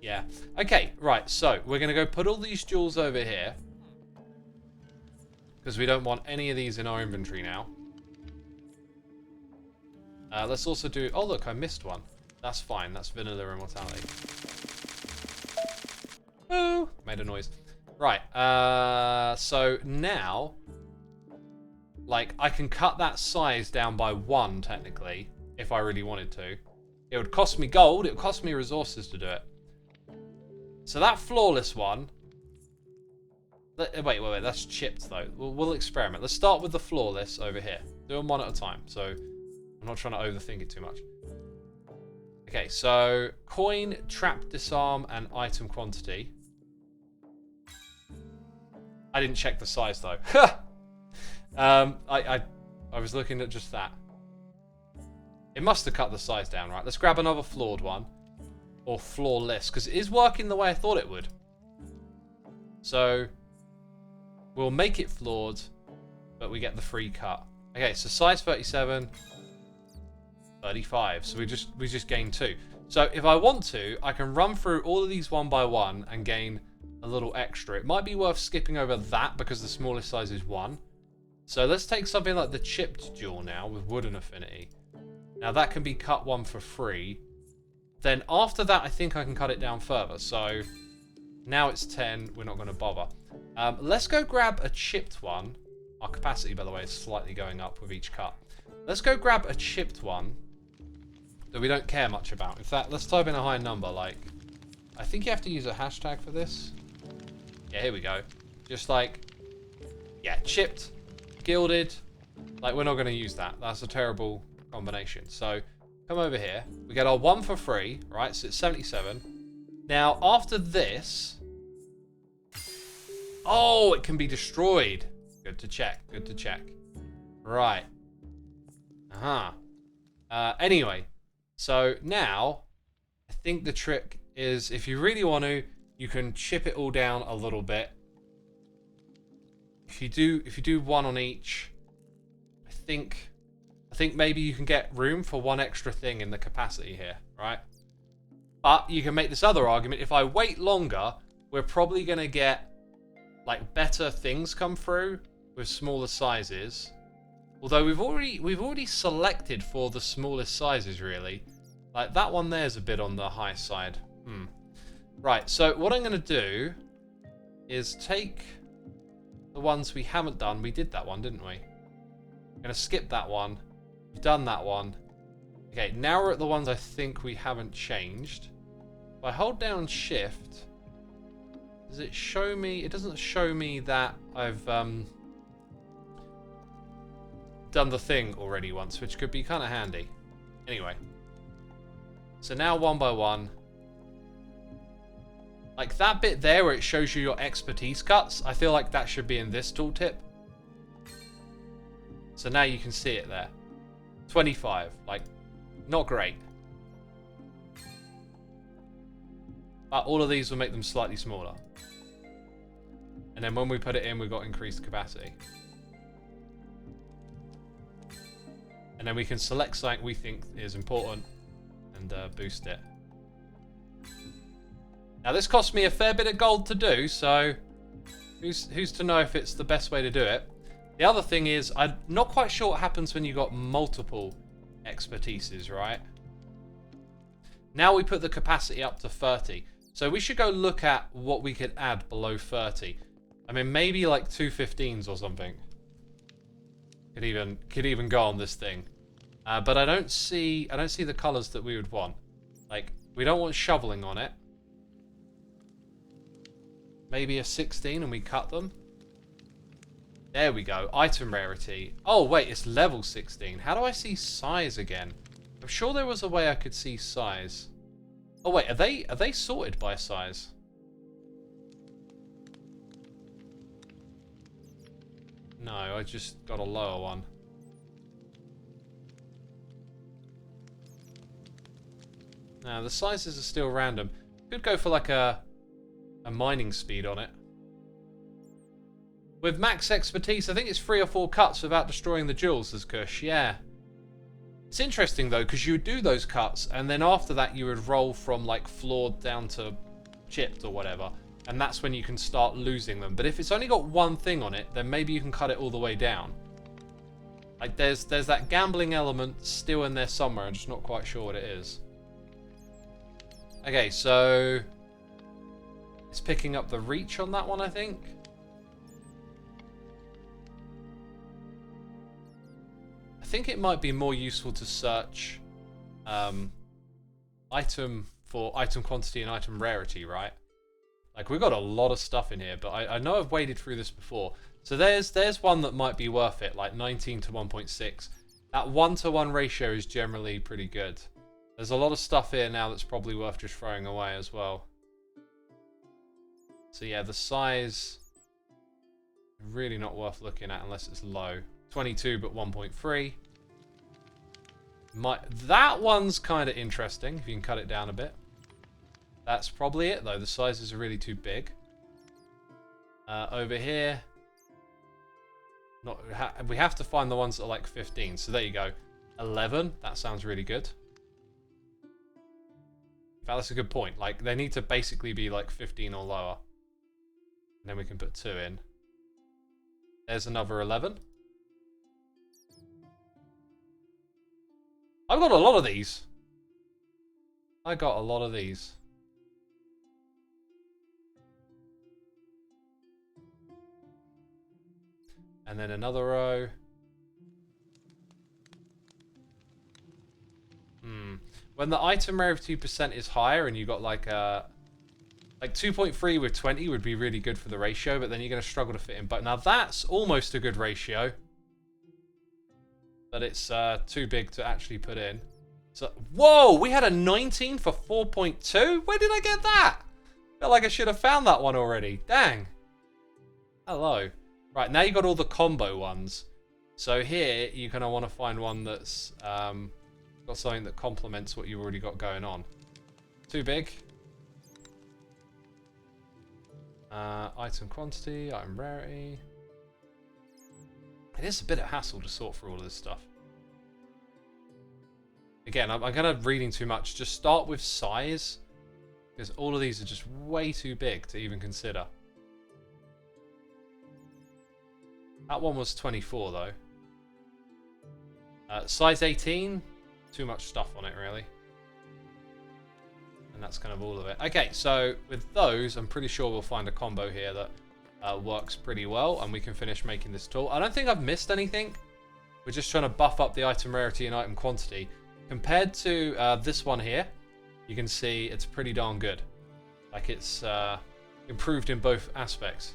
Speaker 1: Yeah. Okay, right, so we're going to go put all these jewels over here, because we don't want any of these in our inventory now. Let's also do... Oh, look, I missed one. That's fine. That's vanilla immortality. Ooh, made a noise. Right, so now, like, I can cut that size down by 1, technically, if I really wanted to. It would cost me gold, it would cost me resources to do it. So that flawless one... Wait, that's chipped, though. We'll experiment. Let's start with the flawless over here. Do them one at a time, so I'm not trying to overthink it too much. Okay, so coin, trap, disarm, and item quantity. I didn't check the size though. I was looking at just that. It must have cut the size down, right? Let's grab another flawed one, or flawless, because it is working the way I thought it would. So we'll make it flawed, but we get the free cut. Okay, so size 37, 35. So we just gained 2. So if I want to, I can run through all of these one by one and gain a little extra. It might be worth skipping over that because the smallest size is 1. So let's take something like the chipped jewel now with wooden affinity. Now that can be cut 1 for free. Then after that, I think I can cut it down further. So now it's 10. We're not going to bother. Let's go grab a chipped one. Our capacity, by the way, is slightly going up with each cut. Let's go grab a chipped one that we don't care much about. In fact, let's type in a high number. Like, I think you have to use a hashtag for this. Yeah, here we go. Just like, yeah, chipped, gilded. Like, we're not going to use that. That's a terrible combination. So, come over here. We get our 1 for free, right? So it's 77. Now, after this... Oh, it can be destroyed. Good to check. Good to check. Right. Anyway. So, now, I think the trick is, if you really want to, you can chip it all down a little bit. If you do 1 on each, I think maybe you can get room for 1 extra thing in the capacity here, right? But you can make this other argument. If I wait longer, we're probably going to get like better things come through with smaller sizes. Although we've already selected for the smallest sizes, really. Like that one there's a bit on the high side. Right, so what I'm going to do is take the ones we haven't done. We did that one, didn't we? I'm going to skip that one. We've done that one. Okay, now we're at the ones I think we haven't changed. If I hold down shift, does it show me? It doesn't show me that I've done the thing already once, which could be kind of handy. Anyway. So now 1 by 1. Like that bit there where it shows you your expertise cuts, I feel like that should be in this tooltip. So now you can see it there. 25, like, not great. But all of these will make them slightly smaller. And then when we put it in, we've got increased capacity. And then we can select something we think is important and boost it. Now this cost me a fair bit of gold to do, so who's to know if it's the best way to do it. The other thing is, I'm not quite sure what happens when you got multiple expertises, right? Now we put the capacity up to 30. So we should go look at what we could add below 30. I mean, maybe like 2 15s or something. Could even go on this thing. But I don't see the colours that we would want. Like, we don't want shoveling on it. Maybe a 16 and we cut them. There we go. Item rarity. Oh, wait, it's level 16. How do I see size again? I'm sure there was a way I could see size. Oh, wait, are they sorted by size? No, I just got a lower one. Now, the sizes are still random. Could go for like a mining speed on it. With max expertise, I think it's 3 or 4 cuts without destroying the jewels, says Kush. Yeah. It's interesting, though, because you would do those cuts, and then after that you would roll from, like, flawed down to chipped or whatever. And that's when you can start losing them. But if it's only got one thing on it, then maybe you can cut it all the way down. Like, there's that gambling element still in there somewhere. I'm just not quite sure what it is. Okay, so it's picking up the reach on that one, I think. I think it might be more useful to search item for item quantity and item rarity, right? Like, we've got a lot of stuff in here, but I know I've waded through this before. So there's one that might be worth it, like 19 to 1.6. That 1-to-1 ratio is generally pretty good. There's a lot of stuff here now that's probably worth just throwing away as well. So yeah, the size, really not worth looking at unless it's low. 22 but 1.3. That one's kind of interesting if you can cut it down a bit. That's probably it though. The sizes are really too big. Over here, we have to find the ones that are like 15. So there you go. 11. That sounds really good. In fact, that's a good point. Like, they need to basically be like 15 or lower. And then we can put 2 in. There's another 11. I've got a lot of these. I got a lot of these. And then another row. When the item rarity percent is higher and you got like 2.3 with 20 would be really good for the ratio, but then you're going to struggle to fit in. But now that's almost a good ratio. But it's too big to actually put in. So, whoa, we had a 19 for 4.2? Where did I get that? Felt like I should have found that one already. Dang. Hello. Right, now you've got all the combo ones. So here, you're going to want to find one that's got something that complements what you've already got going on. Too big. Item quantity, item rarity. It is a bit of hassle to sort through all of this stuff. Again, I'm kind of reading too much. Just start with size, because all of these are just way too big to even consider. That one was 24 though. Size 18, too much stuff on it really. And that's kind of all of it. Okay, so with those, I'm pretty sure we'll find a combo here that works pretty well, and we can finish making this tool. I don't think I've missed anything. We're just trying to buff up the item rarity and item quantity. Compared to this one here, you can see it's pretty darn good. Like, it's improved in both aspects.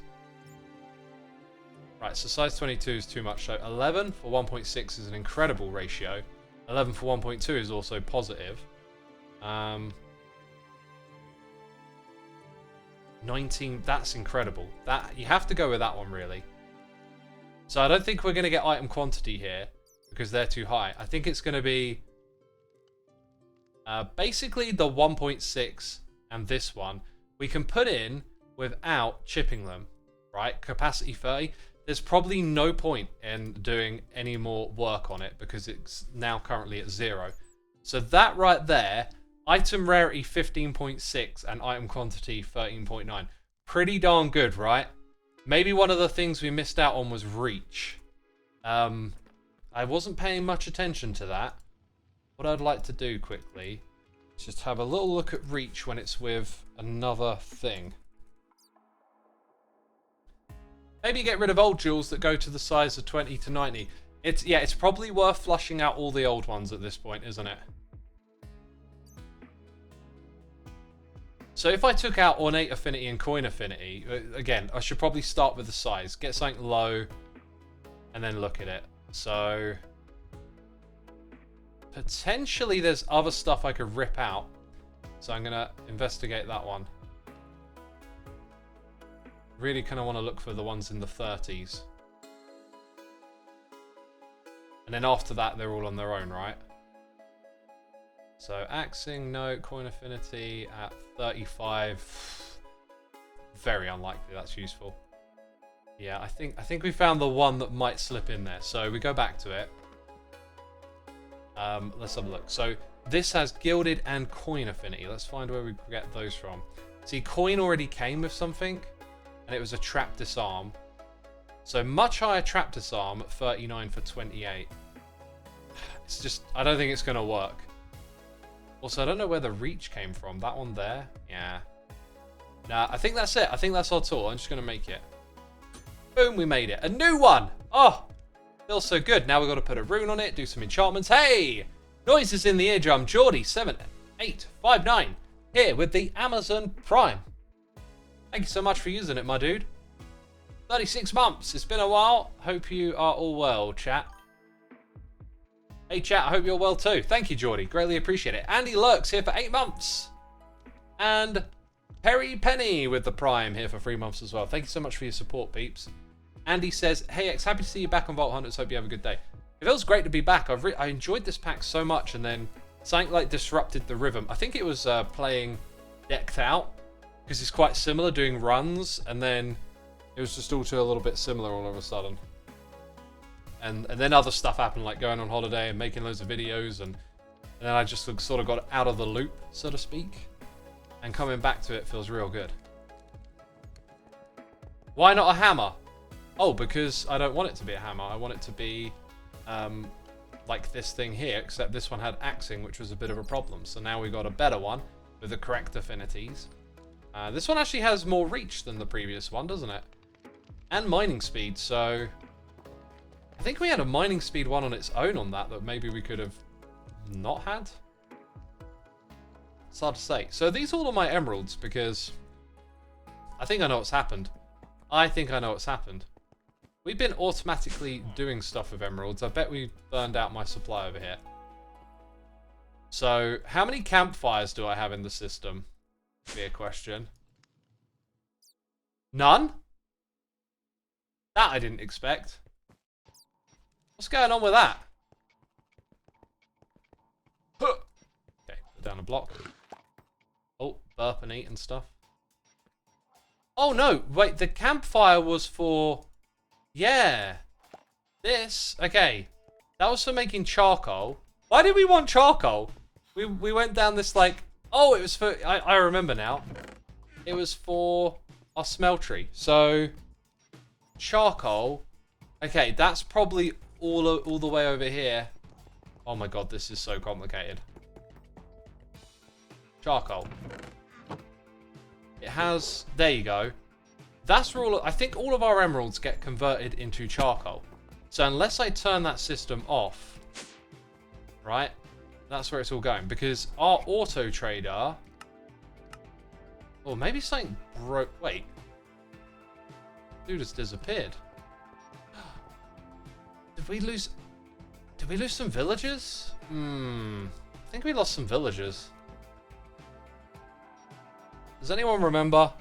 Speaker 1: Right, so size 22 is too much. So 11 for 1.6 is an incredible ratio. 11 for 1.2 is also positive. 19, that's incredible. That you have to go with that one, really. So I don't think we're going to get item quantity here because they're too high. I think it's going to be basically the 1.6 and this one. We can put in without chipping them, right? Capacity 30. There's probably no point in doing any more work on it because it's now currently at 0. So that right there, item rarity 15.6 and item quantity 13.9. Pretty darn good, right? Maybe one of the things we missed out on was reach. I wasn't paying much attention to that. What I'd like to do quickly is just have a little look at reach when it's with another thing. Maybe get rid of old jewels that go to the size of 20 to 90. It's probably worth flushing out all the old ones at this point, isn't it? So if I took out ornate affinity and coin affinity, again, I should probably start with the size. Get something low and then look at it. So potentially there's other stuff I could rip out. So I'm going to investigate that one. Really kind of want to look for the ones in the 30s. And then after that, they're all on their own, right? So axing, no. Coin affinity at 35. Very unlikely that's useful. Yeah, I think we found the one that might slip in there. So we go back to it. Let's have a look. So this has gilded and coin affinity. Let's find where we get those from. See, coin already came with something. And it was a trap disarm. So much higher trap disarm at 39 for 28. It's just, I don't think it's going to work. Also, I don't know where the reach came from. That one there? Yeah. Nah, I think that's it. I think that's our tool. I'm just going to make it. Boom, we made it. A new one! Oh! Feels so good. Now we've got to put a rune on it, do some enchantments. Hey! Noises in the eardrum. Geordie7859 here with the Amazon Prime. Thank you so much for using it, my dude. 36 months. It's been a while. Hope you are all well, chat. Hey, chat. I hope you're well too. Thank you, Geordie. Greatly appreciate it. Andy Lurks here for 8 months. And Perry Penny with the Prime here for 3 months as well. Thank you so much for your support, peeps. Andy says, hey, X, happy to see you back on Vault Hunters. Hope you have a good day. It feels great to be back. I enjoyed this pack so much, and then something like disrupted the rhythm. I think it was playing decked out. Because it's quite similar, doing runs, and then it was just all too a little bit similar all of a sudden. And then other stuff happened, like going on holiday and making loads of videos, and then I just sort of got out of the loop, so to speak. And coming back to it feels real good. Why not a hammer? Oh, because I don't want it to be a hammer. I want it to be like this thing here, except this one had axing, which was a bit of a problem. So now we got a better one with the correct affinities. This one actually has more reach than the previous one, doesn't it? And mining speed, so I think we had a mining speed one on its own on that maybe we could have not had. It's hard to say. So these all are my emeralds because I think I know what's happened. I think I know what's happened. We've been automatically doing stuff with emeralds. I bet we burned out my supply over here. So how many campfires do I have in the system? Be a question. None? That I didn't expect. What's going on with that? Okay, put down a block. Oh, burp and eat and stuff. Oh no, wait, the campfire was for... Yeah. This, okay. That was for making charcoal. Why did we want charcoal? We went down this like... Oh, it was for... I remember now. It was for our smeltery. So, charcoal. Okay, that's probably all the way over here. Oh my god, this is so complicated. Charcoal. It has... There you go. That's where all... I think all of our emeralds get converted into charcoal. So unless I turn that system off... Right? That's where it's all going. Because our auto trader... Oh, maybe something broke... Wait. Dude has disappeared. Did we lose some villagers? I think we lost some villagers. Does anyone remember?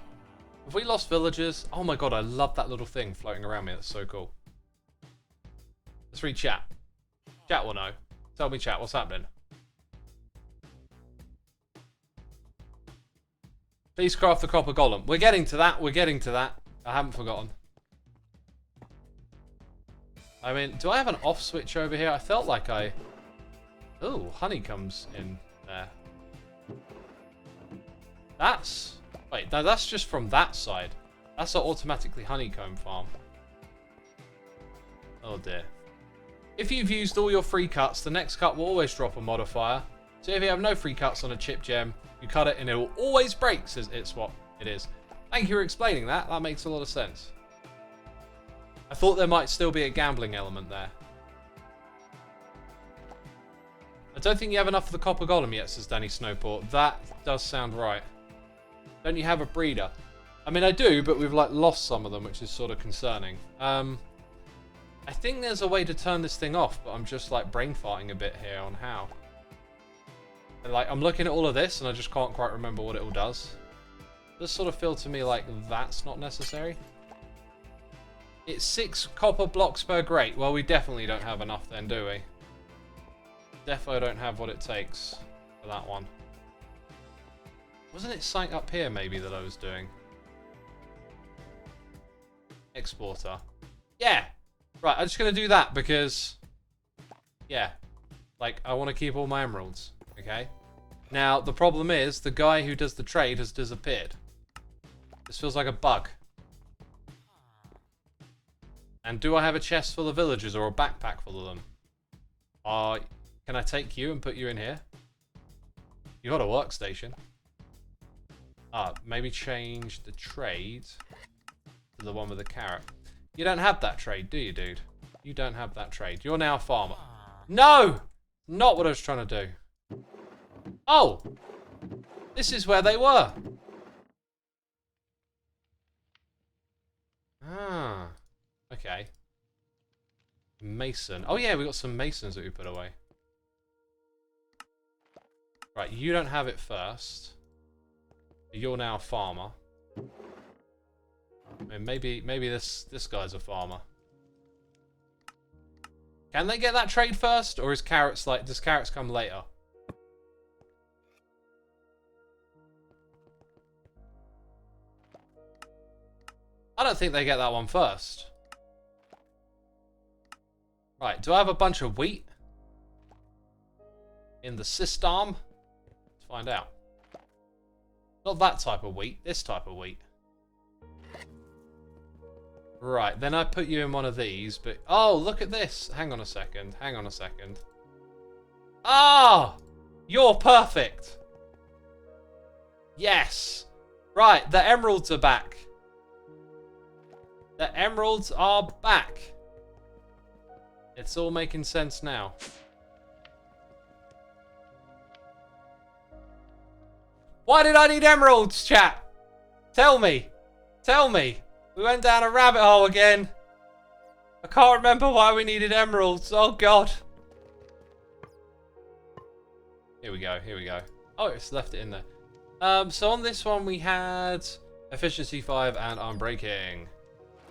Speaker 1: Have we lost villagers? Oh my god, I love that little thing floating around me. That's so cool. Let's read chat. Chat will know. Tell me, chat, what's happening? Please craft the copper golem. We're getting to that. We're getting to that. I haven't forgotten. I mean, do I have an off switch over here? I felt like I... Ooh, honey comes in there. That's... Wait, no, that's just from that side. That's an automatically honeycomb farm. Oh dear. If you've used all your free cuts, the next cut will always drop a modifier. So if you have no free cuts on a chip gem, you cut it and it will always break, says it's what it is. Thank you for explaining that. That makes a lot of sense. I thought there might still be a gambling element there. I don't think you have enough of the copper golem yet, says Danny Snowport. That does sound right. Don't you have a breeder? I mean, I do, but we've like lost some of them, which is sort of concerning. I think there's a way to turn this thing off, but I'm just like brain farting a bit here on how. And, like, I'm looking at all of this and I just can't quite remember what it all does. It does sort of feel to me like that's not necessary. It's 6 copper blocks per grate. Well, we definitely don't have enough then, do we? Defo don't have what it takes for that one. Wasn't it something up here maybe that I was doing? Exporter. Yeah! Right, I'm just going to do that because... Yeah. Like, I want to keep all my emeralds. Okay? Now, the problem is, the guy who does the trade has disappeared. This feels like a bug. And do I have a chest full of villagers or a backpack full of them? Can I take you and put you in here? You got a workstation. Maybe change the trade to the one with the carrot. You don't have that trade, do you, dude? You don't have that trade. You're now a farmer. No! Not what I was trying to do. Oh! This is where they were. Ah. Okay. Mason. Oh yeah, we got some masons that we put away. Right, you don't have it first. You're now a farmer. I mean, maybe this guy's a farmer. Can they get that trade first, or is carrots like? Does carrots come later? I don't think they get that one first. Right, do I have a bunch of wheat in the system? Let's find out. Not that type of wheat, this type of wheat. Right, then I put you in one of these, but... Oh, look at this. Hang on a second. Hang on a second. Ah! You're perfect. Yes. Right, the emeralds are back. The emeralds are back. It's all making sense now. Why did I need emeralds, chat? Tell me. Tell me. We went down a rabbit hole again. I can't remember why we needed emeralds. Oh, God. Here we go. Here we go. Oh, it's left it in there. So on this one, we had efficiency 5 and unbreaking.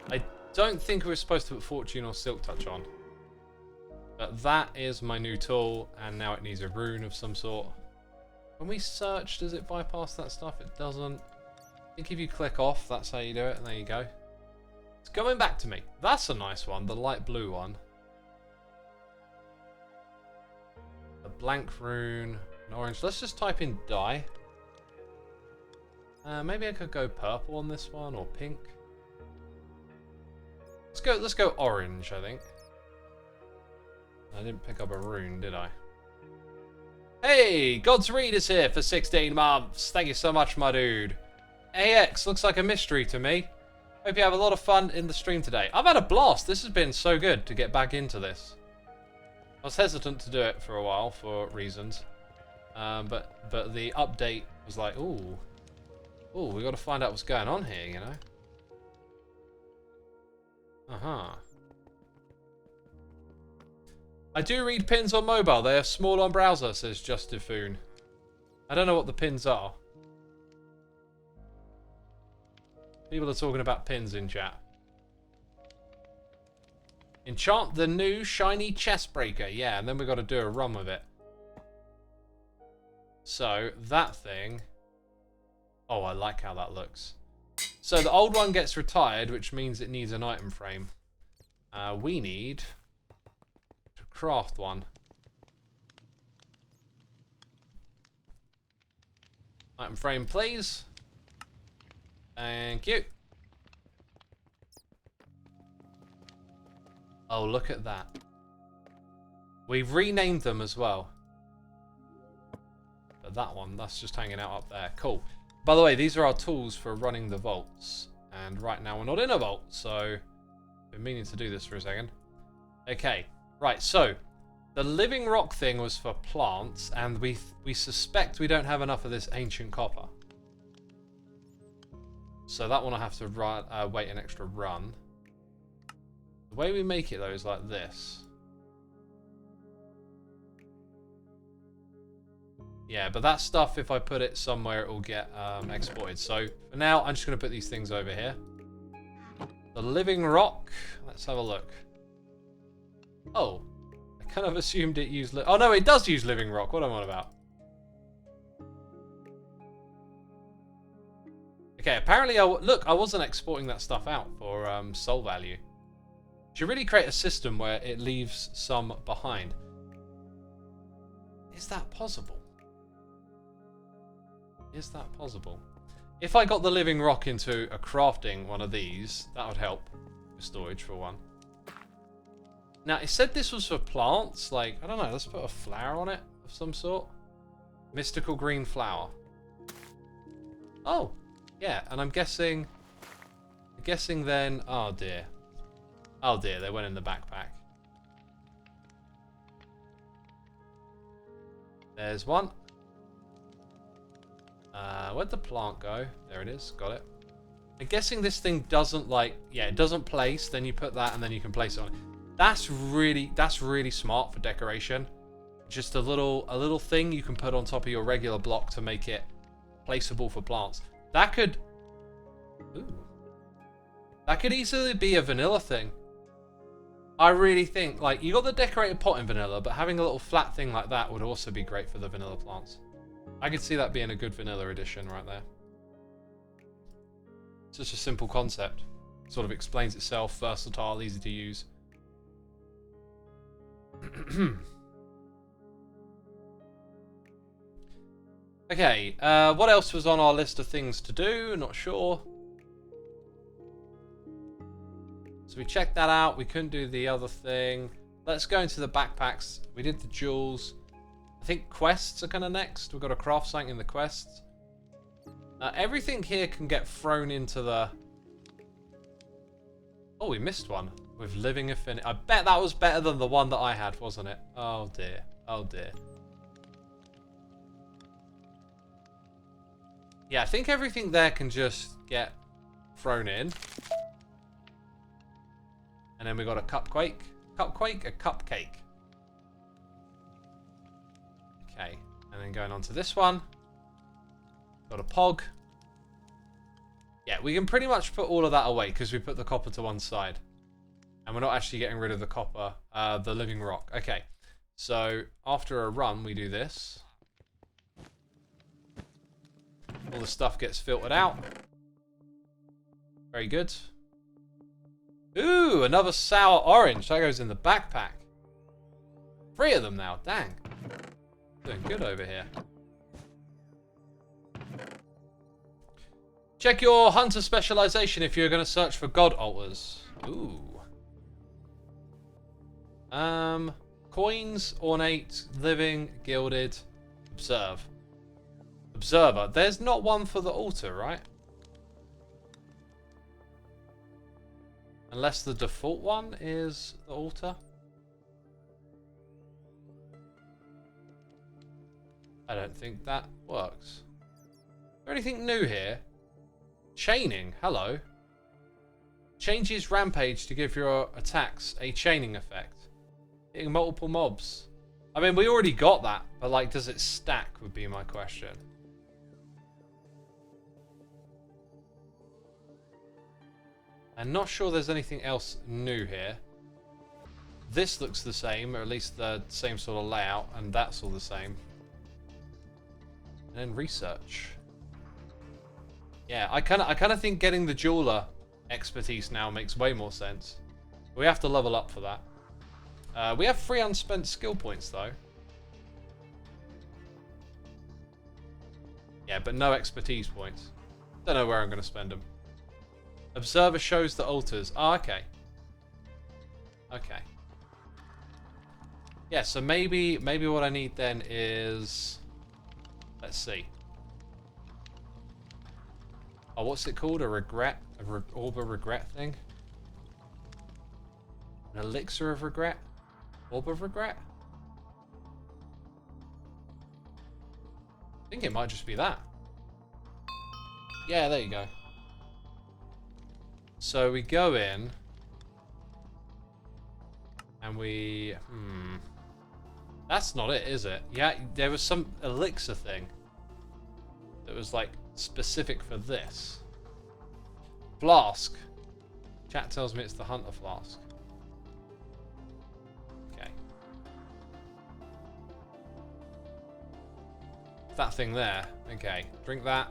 Speaker 1: I don't think we were supposed to put fortune or silk touch on. But that is my new tool, and now it needs a rune of some sort. When we search, does it bypass that stuff? It doesn't. I think if you click off, that's how you do it, and there you go. It's going back to me. That's a nice one, the light blue one. A blank rune, an orange. Let's just type in dye. Maybe I could go purple on this one, or pink. Let's go orange, I think. I didn't pick up a rune, did I? Hey, God's Read is here for 16 months. Thank you so much, my dude. AX looks like a mystery to me. Hope you have a lot of fun in the stream today. I've had a blast. This has been so good to get back into this. I was hesitant to do it for a while for reasons. But the update was like, ooh, we got to find out what's going on here, you know? I do read pins on mobile. They are small on browser, says Justifoon. I don't know what the pins are. People are talking about pins in chat. Enchant the new shiny chest breaker. Yeah, and then we've got to do a run with it. So, that thing... Oh, I like how that looks. So, the old one gets retired, which means it needs an item frame. We need to craft one. Item frame, please. Thank you. Oh, look at that. We've renamed them as well. But that one, that's just hanging out up there. Cool. By the way, these are our tools for running the vaults. And right now we're not in a vault, so... I've been meaning to do this for a second. Okay, right, so... The living rock thing was for plants, and we suspect we don't have enough of this ancient copper. So that one I have to run, wait an extra run. The way we make it, though, is like this. Yeah, but that stuff, if I put it somewhere, it will get exported. So, for now, I'm just going to put these things over here. The living rock. Let's have a look. Oh. I kind of assumed it used... Oh, no, it does use living rock. What am I on about? Okay, apparently, look, I wasn't exporting that stuff out for soul value. Should really create a system where it leaves some behind. Is that possible? Is that possible? If I got the living rock into a crafting one of these, that would help with storage for one. Now, it said this was for plants. Like, I don't know, let's put a flower on it of some sort. Mystical green flower. Oh, yeah, and I'm guessing then, oh dear. Oh dear, they went in the backpack. There's one. Where'd the plant go? There it is, got it. I'm guessing this thing doesn't like, yeah, it doesn't place, then you put that and then you can place it on it. That's really smart for decoration. Just a little thing you can put on top of your regular block to make it placeable for plants. That could, ooh, that could easily be a vanilla thing. I really think, like, you got the decorated pot in vanilla, but having a little flat thing like that would also be great for the vanilla plants. I could see that being a good vanilla addition right there. Such a simple concept. Sort of explains itself, versatile, easy to use. Okay, what else was on our list of things to do? Not sure. So we checked that out. We couldn't do the other thing. Let's go into the backpacks. We did the jewels. I think quests are kind of next. We've got to craft something in the quests. Everything here can get thrown into the... Oh, we missed one. With living affinity. I bet that was better than the one that I had, wasn't it? Oh dear. Oh dear. Yeah, I think everything there can just get thrown in. And then we got a cupquake. Cupquake? A cupcake. Okay. And then going on to this one. Got a pog. Yeah, we can pretty much put all of that away because we put the copper to one side. And we're not actually getting rid of the copper, the living rock. Okay. So, after a run, we do this. All the stuff gets filtered out. Very good. Ooh, another sour orange. That goes in the backpack. 3 of them now. Dang. Doing good over here. Check your hunter specialization if you're going to search for god altars. Ooh. Coins, ornate, living, gilded, observe. Observer. There's not one for the altar, right? Unless the default one is the altar. I don't think that works. Is there anything new here? Chaining. Hello. Changes rampage to give your attacks a chaining effect. Hitting multiple mobs. I mean, we already got that, but like, does it stack would be my question. I'm not sure there's anything else new here. This looks the same, or at least the same sort of layout, and that's all the same. And then research. Yeah, I kind of think getting the jeweler expertise now makes way more sense. We have to level up for that. We have 3 unspent skill points though. Yeah, but no expertise points. Don't know where I'm going to spend them. Observer shows the altars. Oh, okay. Okay. Yeah, so maybe what I need then is... Let's see. Oh, what's it called? A regret? Orb of regret thing? An elixir of regret? Orb of regret? I think it might just be that. Yeah, there you go. So we go in. And we... That's not it, is it? Yeah, there was some elixir thing. That was like specific for this. Flask. Chat tells me it's the hunter flask. Okay. That thing there. Okay. Drink that.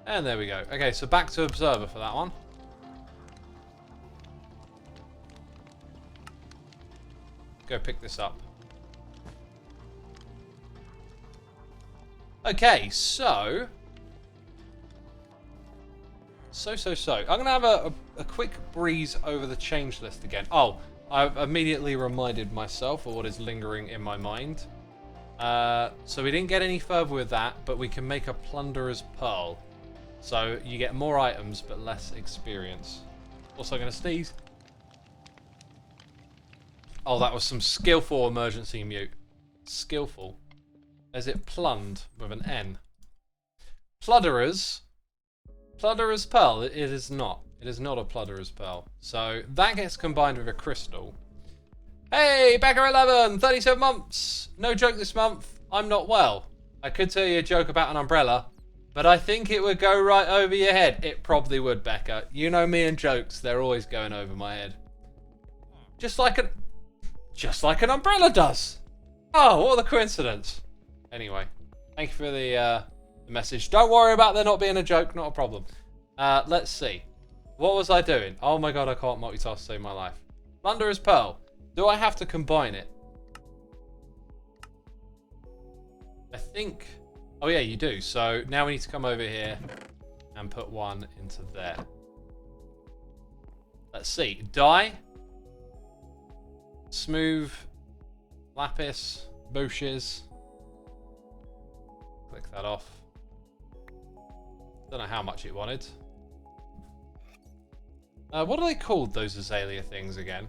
Speaker 1: And there we go. Okay, so back to observer for that one. Go pick this up. Okay, so. I'm going to have a quick breeze over the change list again. Oh, I've immediately reminded myself of what is lingering in my mind. So we didn't get any further with that, but we can make a plunderer's pearl. So you get more items, but less experience. Also going to sneeze. Oh, that was some skillful emergency mute. Skillful. Is it plund with an N? Plunderer's pearl. It is not. It is not a plunderer's pearl. So that gets combined with a crystal. Hey, Becca11, 37 months. No joke this month. I'm not well. I could tell you a joke about an umbrella, but I think it would go right over your head. It probably would, Becca. You know me and jokes. They're always going over my head. Just like an umbrella does. Oh, what a coincidence. Anyway, thank you for the message. Don't worry about there not being a joke. Not a problem. Let's see. What was I doing? Oh my god, I can't multitask to save my life. Plunderer's pearl. Do I have to combine it? I think... Oh yeah, you do. So now we need to come over here and put one into there. Let's see. Dye. Smooth. Lapis. Bushes. Click that off. Don't know how much it wanted. What are they called, those azalea things again?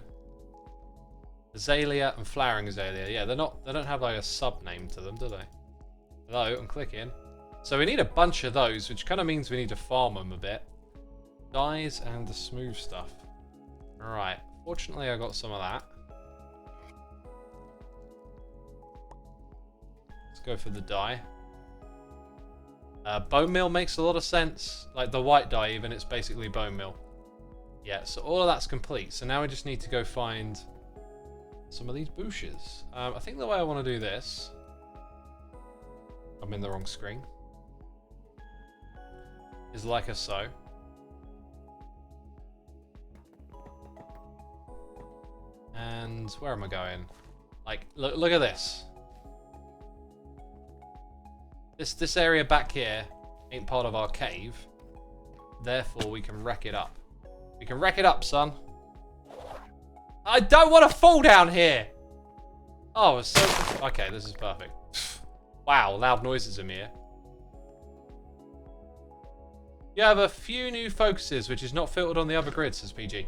Speaker 1: Azalea and flowering azalea. Yeah, they don't have like a sub name to them, do they? Hello, I'm clicking. So we need a bunch of those, which kind of means we need to farm them a bit. Dyes and the smooth stuff. Alright, fortunately I got some of that. Let's go for the dye. Bone meal makes a lot of sense. Like the white dye even, it's basically bone meal. Yeah, so all of that's complete. So now we just need to go find some of these bushes. I think the way I want to do this... I'm in the wrong screen. Is like a so. And where am I going? Like, look at this. This area back here ain't part of our cave. Therefore, we can wreck it up. We can wreck it up, son. I don't want to fall down here. Oh, it's so... Okay, this is perfect. Wow, loud noises in here. You have a few new focuses, which is not filtered on the other grid, says PG.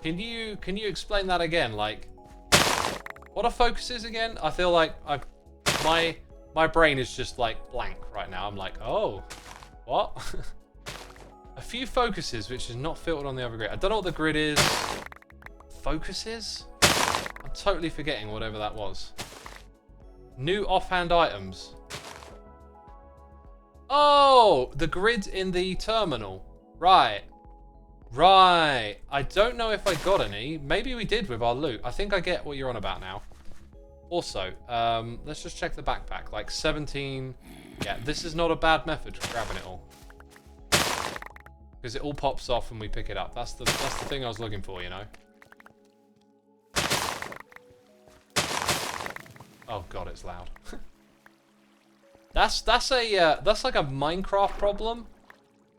Speaker 1: Can you explain that again? Like, what are focuses again? I feel like my brain is just like blank right now. I'm like, oh, what? A few focuses, which is not filtered on the other grid. I don't know what the grid is. Focuses? I'm totally forgetting whatever that was. New offhand items. Oh, the grid in the terminal. Right. Right. I don't know if I got any. Maybe we did with our loot. I think I get what you're on about now. Also, let's just check the backpack. Like 17. Yeah, this is not a bad method for grabbing it all. Because it all pops off when we pick it up. That's the thing I was looking for, you know. Oh god, it's loud. that's like a Minecraft problem.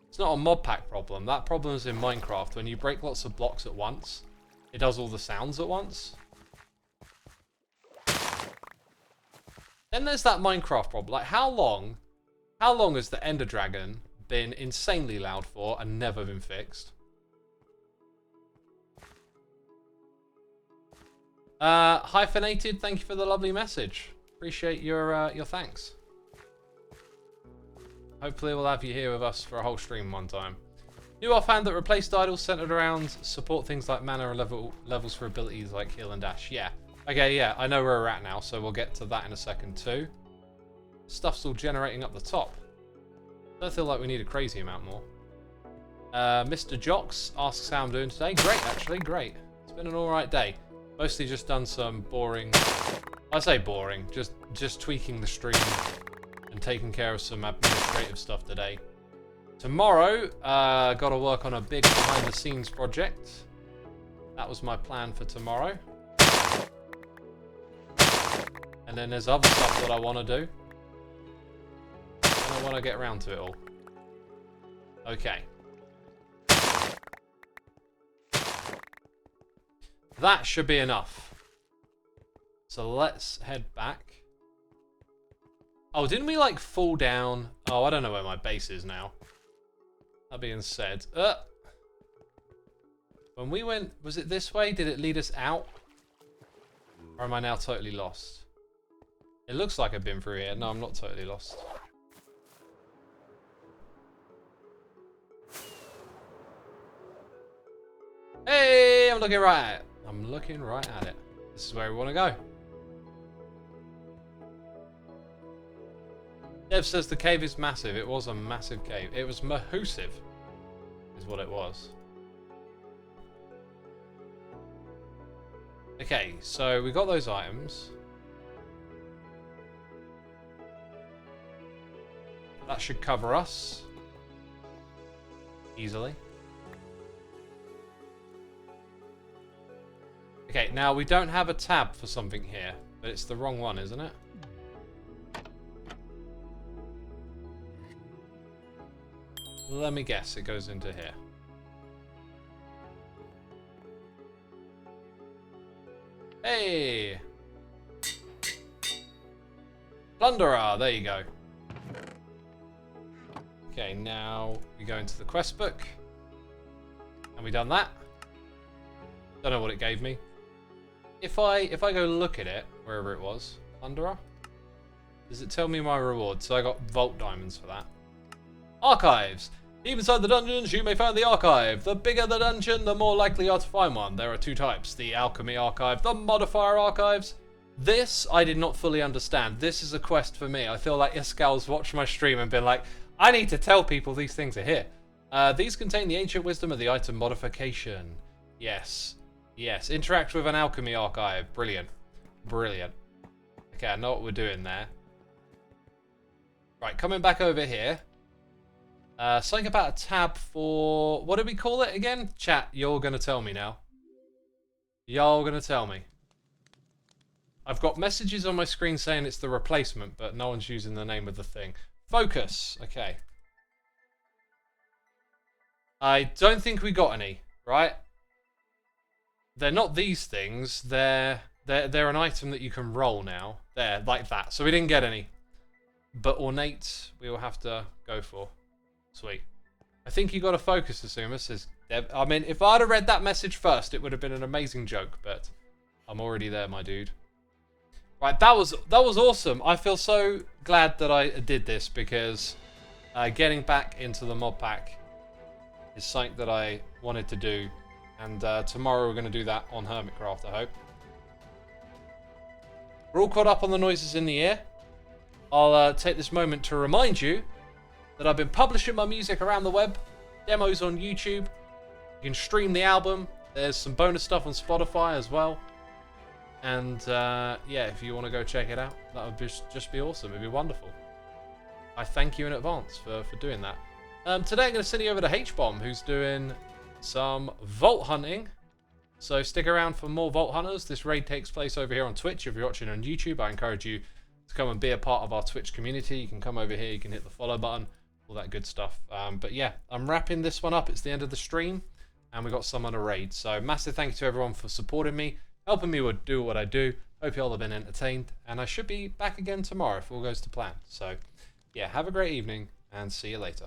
Speaker 1: It's not a Modpack problem. That problem is in Minecraft. When you break lots of blocks at once, it does all the sounds at once. Then there's that Minecraft problem. Like, how long has the Ender Dragon been insanely loud for and never been fixed? Hyphenated, thank you for the lovely message. Appreciate your thanks. Hopefully we'll have you here with us for a whole stream one time. New offhand that replaced idols centered around support things like mana and levels for abilities like heal and dash. Yeah. Okay, yeah, I know where we're at now, so we'll get to that in a second too. Stuff's all generating up the top. Don't feel like we need a crazy amount more. Mr. Jocks asks how I'm doing today. Great, actually, great. It's been an alright day. Mostly just done some boring... I say boring, just tweaking the stream and taking care of some administrative stuff today. Tomorrow, got to work on a big behind-the-scenes project. That was my plan for tomorrow. And then there's other stuff that I want to do. And I want to get around to it all. Okay. That should be enough. So let's head back. Oh, didn't we like fall down? Oh, I don't know where my base is now. That being said, when we went, was it this way? Did it lead us out? Or am I now totally lost? It looks like I've been through here. No, I'm not totally lost. Hey, I'm looking right at it. I'm looking right at it. This is where we want to go. Dev says the cave is massive. It was a massive cave. It was mahoosive, is what it was. Okay, so we got those items. That should cover us easily. Okay, now we don't have a tab for something here, but it's the wrong one, isn't it? Let me guess, it goes into here. Hey! Plunderer, there you go. Okay, now we go into the quest book. And we done that. Don't know what it gave me. If I go look at it, wherever it was, Plunderer, does it tell me my reward? So I got Vault Diamonds for that. Archives! Deep inside the dungeons, you may find the archive. The bigger the dungeon, the more likely you are to find one. There are two types, the Alchemy Archive, the Modifier Archives. This, I did not fully understand. This is a quest for me. I feel like Iskal's watched my stream and been like, I need to tell people these things are here. These contain the ancient wisdom of the item modification. Yes. Yes. Interact with an Alchemy Archive. Brilliant. Brilliant. Okay, I know what we're doing there. Right, coming back over here. Something about a tab for... What did we call it again? Chat, you're going to tell me now. You're going to tell me. I've got messages on my screen saying it's the replacement, but no one's using the name of the thing. Focus. Okay. I don't think we got any, right? They're not these things. They're an item that you can roll now. There, like that. So we didn't get any. But ornate, we will have to go for. Sweet. I think you got to focus, Xisuma, says Deb. I mean, if I'd have read that message first, it would have been an amazing joke, but I'm already there, my dude. Right, that was awesome. I feel so glad that I did this because getting back into the Modpack is something that I wanted to do, and tomorrow we're going to do that on Hermitcraft, I hope. We're all caught up on the noises in the ear. I'll take this moment to remind you that I've been publishing my music around the web demos on YouTube. You can stream the album. There's some bonus stuff on Spotify as well. And yeah, if you want to go check it out, that would just be awesome. It'd be wonderful. I thank you in advance for doing that. Today I'm going to send you over to H-Bomb, who's doing some vault hunting. So stick around for more Vault Hunters. This raid takes place over here on Twitch. If you're watching on YouTube, I encourage you to come and be a part of our Twitch community. You can come over here, you can hit the follow button, all that good stuff. But yeah, I'm wrapping this one up. It's the end of the stream, and we got some on a raid. So massive thank you to everyone for supporting me, helping me do what I do. Hope you all have been entertained, and I should be back again tomorrow if all goes to plan. So yeah, have a great evening, and see you later.